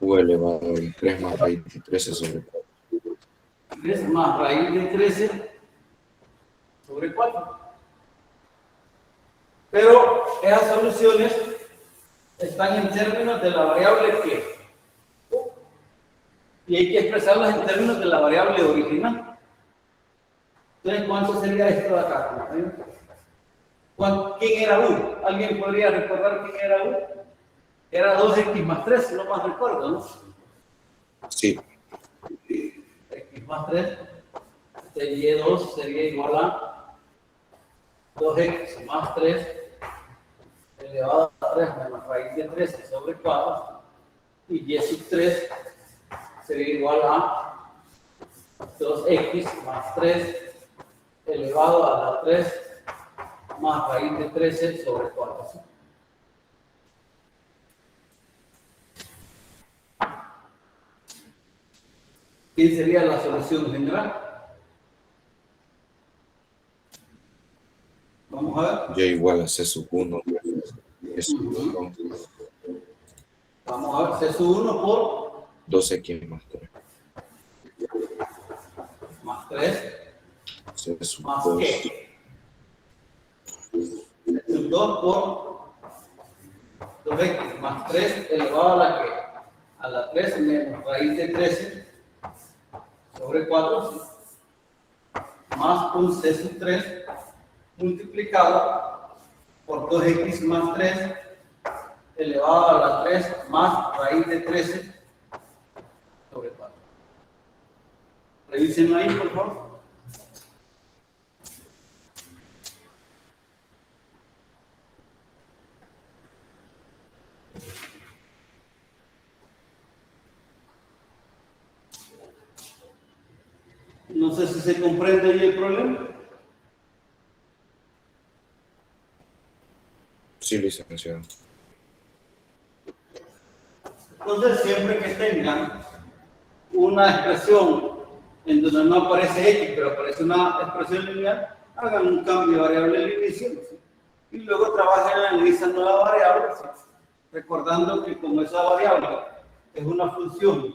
U elevado a la 3 más raíz de 13 sobre 4. 3 más raíz de 13 sobre 4. Pero esas soluciones están en términos de la variable que. Y hay que expresarlas en términos de la variable original. Entonces, ¿cuánto sería esto de acá? ¿Quién era U? ¿Alguien podría recordar quién era U? Era 2x más 3, si no más recuerdo, ¿no? Sí. X más 3 sería 2, sería igual a 2x más 3 elevado a 3 menos raíz de 13 sobre 4 y y sub 3 sería igual a 2x más 3 elevado a la 3 más raíz de 13 sobre 4. ¿Sí? ¿Quién sería la solución general? Vamos a ver. Y igual a C sub 1. Vamos a ver, C sub 1 por 2x más 3. más 3 C sub más 2. qué. C sub 2 por 2x más 3 elevado a la que? A la 3 menos raíz de 13 sobre 4, ¿sí? Más un C sub 3 multiplicado por 2x más 3 elevado a la 3 más raíz de 13 sobre 4. Revísenlo ahí, por favor. No sé si se comprende ahí el problema. Sí, licenciado. Entonces, siempre que tengan una expresión en donde no aparece X, pero aparece una expresión lineal, hagan un cambio de variable al inicio, ¿sí? Y luego trabajen analizando la variable, ¿sí? Recordando que como esa variable es una función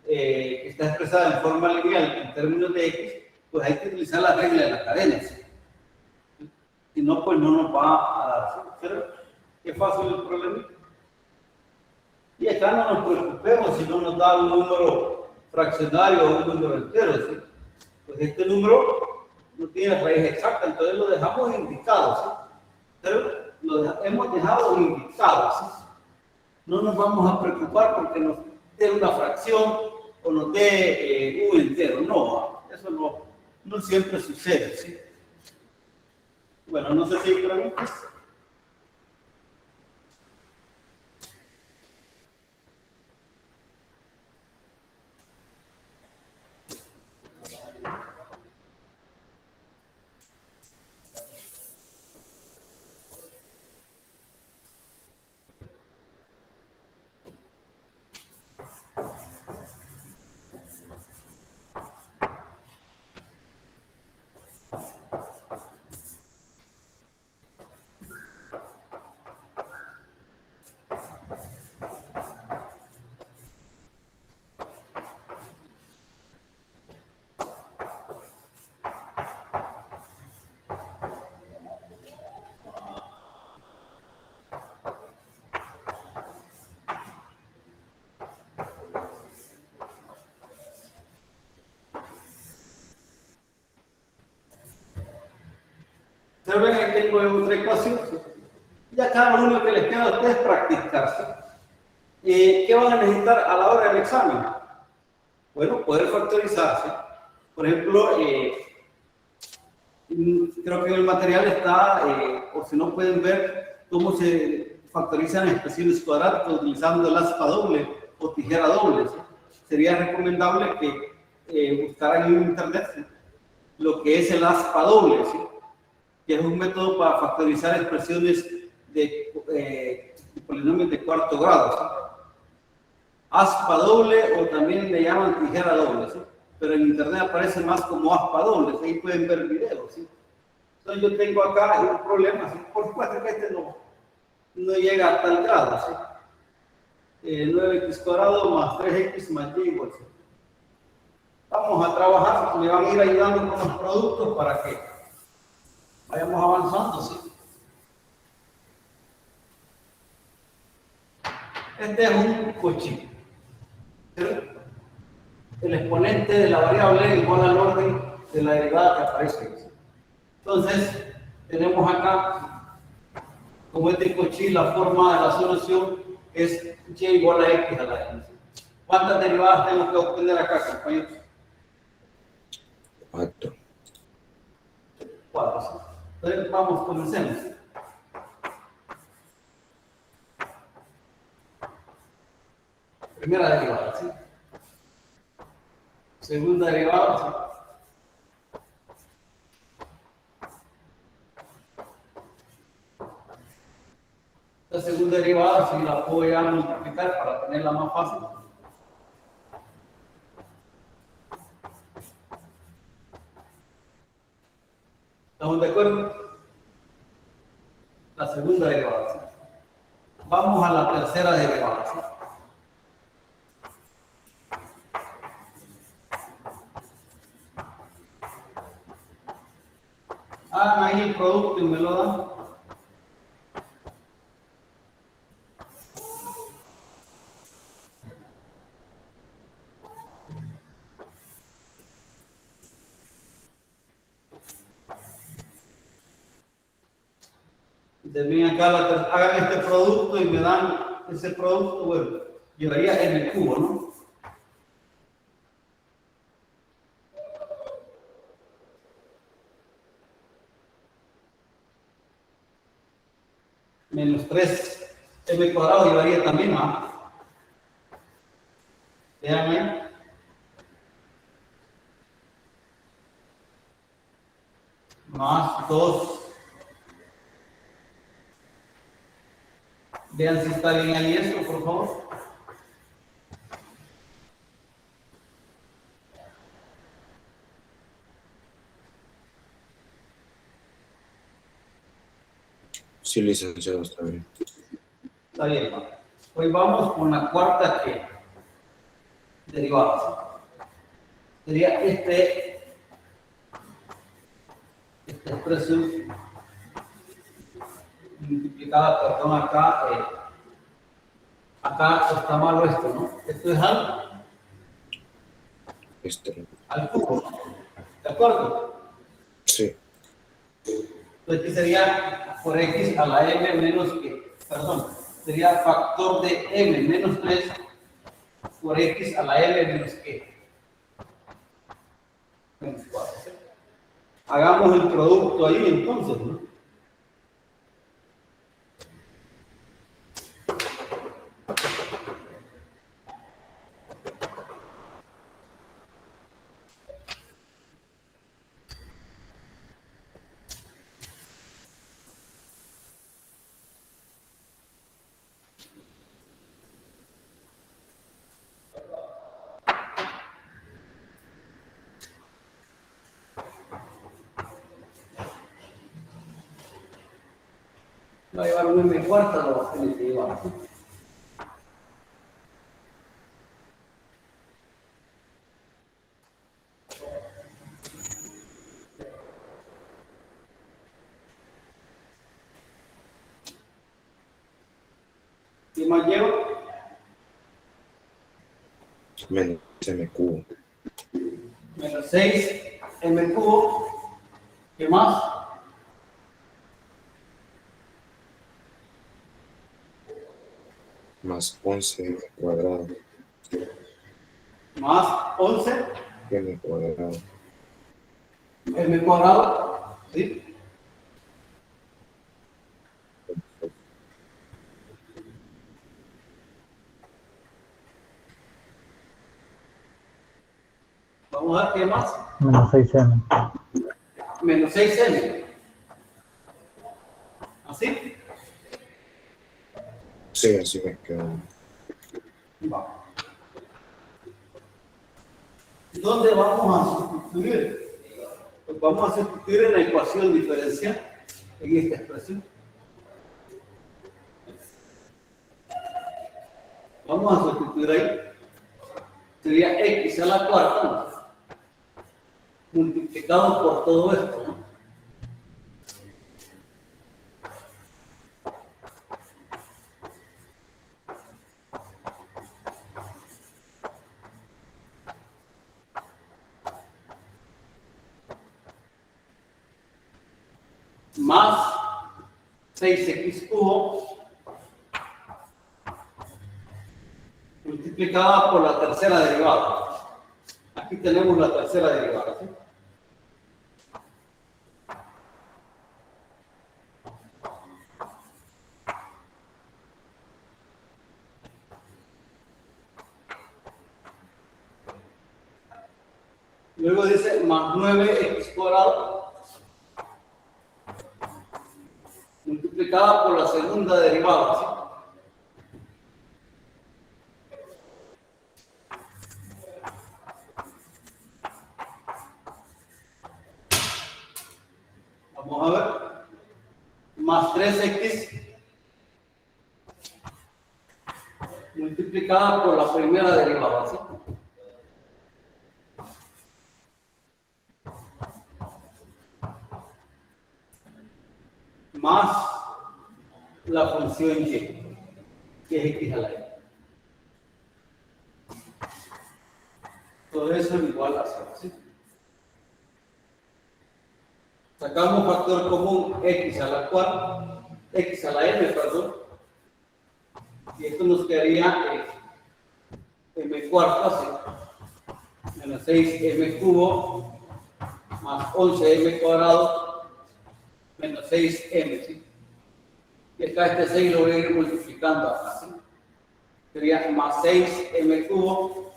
que está expresada en forma lineal en términos de X, pues hay que utilizar la regla de la cadena, ¿sí? Si no, pues no nos va a dar, ¿sí? Pero qué fácil el problema. Y acá no nos preocupemos si no nos da un número fraccionario o un número entero, ¿sí? Pues este número no tiene raíz exacta, entonces lo dejamos indicado, ¿sí? Pero lo hemos dejado indicado, ¿sí? No nos vamos a preocupar porque nos dé una fracción o nos dé un entero, no, eso no siempre sucede, ¿sí? Bueno, no sé si hay preguntas. Pero ven, aquí tengo otra ecuación. Y acá lo único que les queda a ustedes es practicarse. ¿Qué van a necesitar a la hora del examen? Bueno, poder factorizarse. Por ejemplo, creo que en el material está, o si no pueden ver cómo se factorizan expresiones cuadráticas utilizando el aspa doble o tijera doble. ¿Sí? Sería recomendable que buscaran en internet, ¿sí?, lo que es el aspa doble, ¿sí?, que es un método para factorizar expresiones de polinomios de cuarto grado. ¿Sí? Aspa doble, o también le llaman tijera doble, ¿sí?, pero en internet aparece más como aspa doble. ¿Sí? Ahí pueden ver videos. ¿Sí? Entonces yo tengo acá un problema, ¿sí? Por supuesto que este no llega a tal grado. ¿Sí? 9x cuadrado más 3x más y igual 0. Vamos a trabajar, me van a ir ayudando con los productos para que vayamos avanzando. ¿Sí? Este es un cochino. ¿Sí? El exponente de la variable igual al orden de la derivada que aparece. ¿Sí? Entonces, tenemos acá, como este cochino, la forma de la solución es y igual a x a la n. ¿Cuántas derivadas tengo que obtener acá, compañeros? 4. 4. ¿Sí? Entonces, vamos, comencemos. Primera derivada, ¿sí? Segunda derivada, ¿sí? La segunda derivada, si la puedo ya multiplicar para tenerla más fácil. ¿Estamos de acuerdo? La segunda derivada, ¿sí? Vamos a la tercera derivada, ¿sí? Hagan ahí el producto y me lo dan. Terminen acá, hagan este producto y me dan ese producto. Bueno, llevaría n cubo, ¿no? Menos 3m cuadrado llevaría también más. Vean ahí. Más 2. Vean si está bien ahí esto, por favor. Sí, licenciado, está bien. Está bien. Hoy vamos con la cuarta derivada. Sería esta expresión multiplicada, perdón, acá está malo esto, ¿no? Esto es al cubo, ¿de acuerdo? Sí. Entonces, ¿qué sería por x a la m menos que, perdón, sería factor de m menos 3 por x a la m menos que. Menos 4. Hagamos el producto ahí entonces, ¿no? Va a llevar un m cuarta, lo va a tener que llevar. ¿Qué más lleva? Menos m cubo. Menos 6m cubo. ¿Qué más? Más 11 cuadrado. Más 11 M cuadrado. m cuadrado, ¿sí? Vamos a ver qué más. Menos 6m. Menos 6m. ¿Así? Sí, así me queda. Va. ¿Dónde vamos a sustituir? Pues vamos a sustituir en la ecuación diferencial, en esta expresión. Vamos a sustituir ahí. Sería x a la cuarta, ¿no? Multiplicado por todo esto, ¿no? Más 6x cubo multiplicada por la tercera derivada. Aquí tenemos la tercera derivada, ¿sí? Luego dice más 9x cuadrado multiplicada por la segunda derivada, ¿sí? Vamos a ver. Más 3x multiplicada por la primera derivada, ¿sí? Más la función y, que es x a la y. Todo eso es igual a 0, ¿sí? Sacamos factor común x a la cuarta, x a la m, perdón. Y esto nos quedaría m cuarta, ¿sí? Menos 6m cubo más 11m cuadrado menos 6m, ¿sí? Y acá este 6 lo voy a ir multiplicando acá, ¿sí? Sería más 6m cubo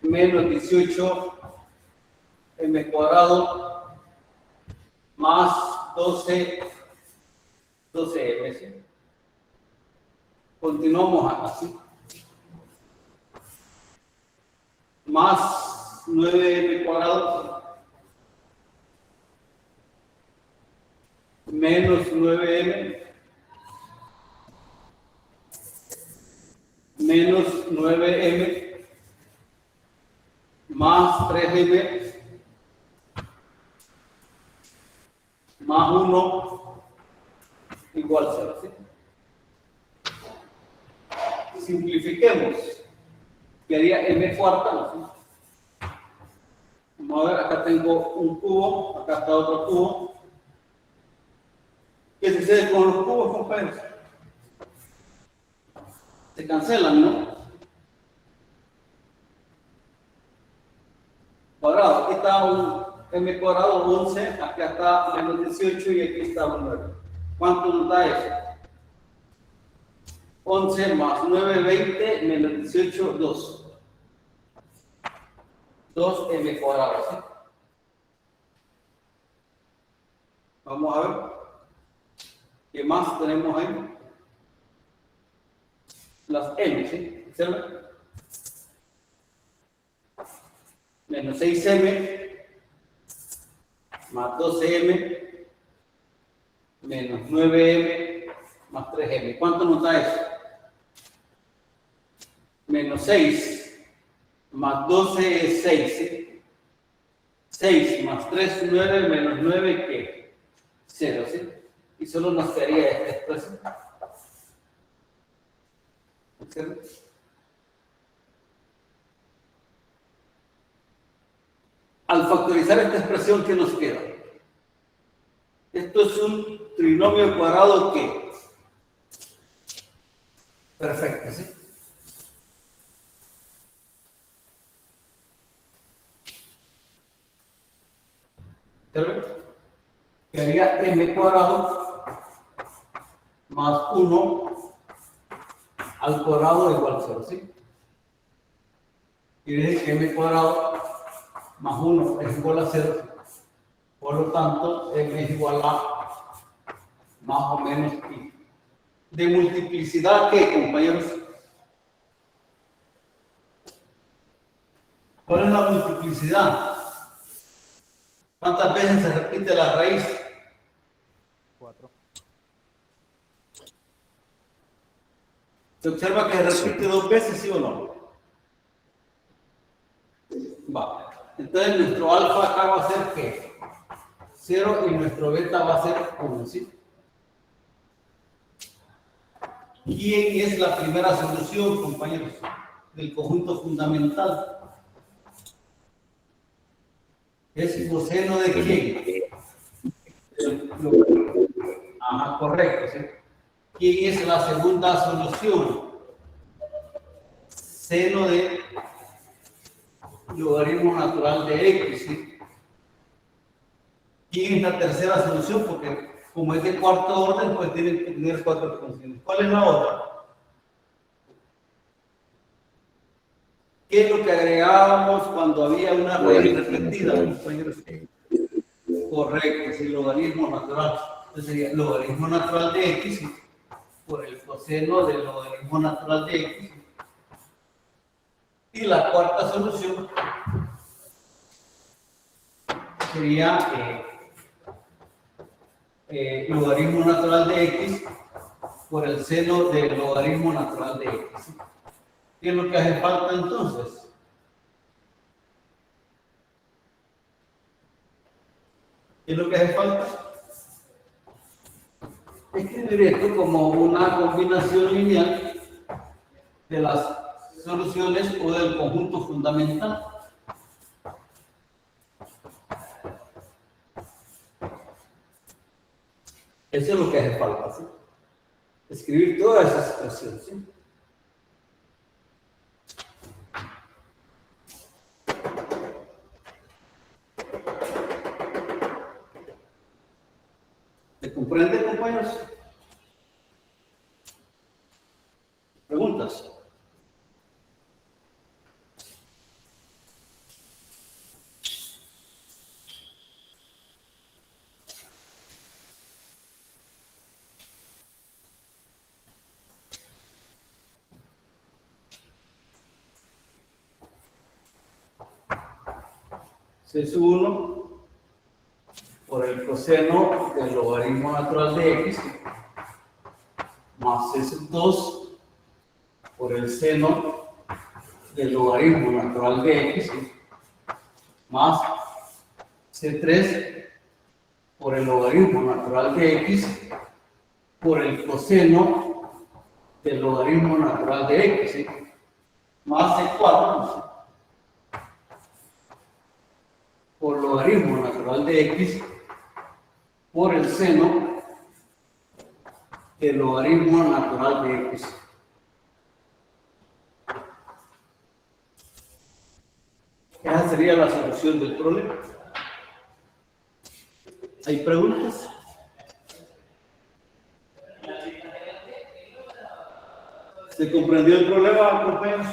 menos 18m cuadrado más 12m, ¿sí? Continuamos acá, ¿sí? Más 9m cuadrado, ¿sí? Menos 9m menos 9m más 3m más 1 igual 0, ¿sí? Simplifiquemos. Quedaría m cuarta, ¿no? Vamos a ver, acá tengo un cubo, acá está otro cubo. ¿Qué sucede con los cubos, compañeros? Se cancelan, ¿no? Cuadrado, aquí está un m cuadrado 11, acá está menos 18 y aquí está un 9. ¿Cuánto nos da eso? 11 más 9, 20, menos 18, 2. 2m cuadrado, ¿sí? Vamos a ver. ¿Qué más tenemos ahí? Las m, ¿sí? ¿Observen? Menos 6m más 12m menos 9m más 3m. ¿Cuánto nos da eso? Menos 6 más 12 es 6, ¿sí? 6 más 3, 9 menos 9, ¿qué? 0, ¿sí? Y solo nos quedaría esta expresión. ¿Observen? Al factorizar esta expresión, ¿qué nos queda? Esto es un trinomio cuadrado que perfecto, ¿sí? ¿Observen? Quedaría m cuadrado más 1 al cuadrado igual a 0, ¿sí? quiere decir que m cuadrado más 1 es igual a 0. Por lo tanto, m es igual a más o menos pi. ¿De multiplicidad qué, compañeros? ¿Cuál es la multiplicidad? ¿Cuántas veces se repite la raíz? 4. ¿Se observa que se repite 2 veces, sí o no? Va. Entonces nuestro alfa acá va a ser ¿qué? 0 y nuestro beta va a ser 1, ¿sí? ¿Quién es la primera solución, compañeros, del conjunto fundamental? ¿Es coseno de quién? Ajá, correcto, ¿sí? ¿Quién es la segunda solución? Seno de logaritmo natural de x, ¿sí? ¿Quién es la tercera solución? Porque como es de cuarto orden, pues tienen que tener 4 funciones. ¿Cuál es la otra? ¿Qué es lo que agregábamos cuando había una raíz repetida, compañeros? Correcto, sí, logaritmo natural. Entonces sería logaritmo natural de x por el coseno del logaritmo natural de x. Y la cuarta solución sería logaritmo natural de x por el seno del logaritmo natural de x. ¿Qué es lo que hace falta entonces? ¿Qué es lo que hace falta? Escribir esto como una combinación lineal de las soluciones o del conjunto fundamental. Eso es lo que hace falta, ¿sí? Escribir todas esas expresiones, ¿sí? ¿Se comprende, compañeros? ¿Preguntas? C1 por el coseno del logaritmo natural de x más C2 por el seno del logaritmo natural de x más C3 por el logaritmo natural de x por el coseno del logaritmo natural de x, ¿sí? Más C4 por logaritmo natural de x por el seno del logaritmo natural de x. Esa sería la solución del problema. ¿Hay preguntas? ¿Se comprendió el problema, compañeros?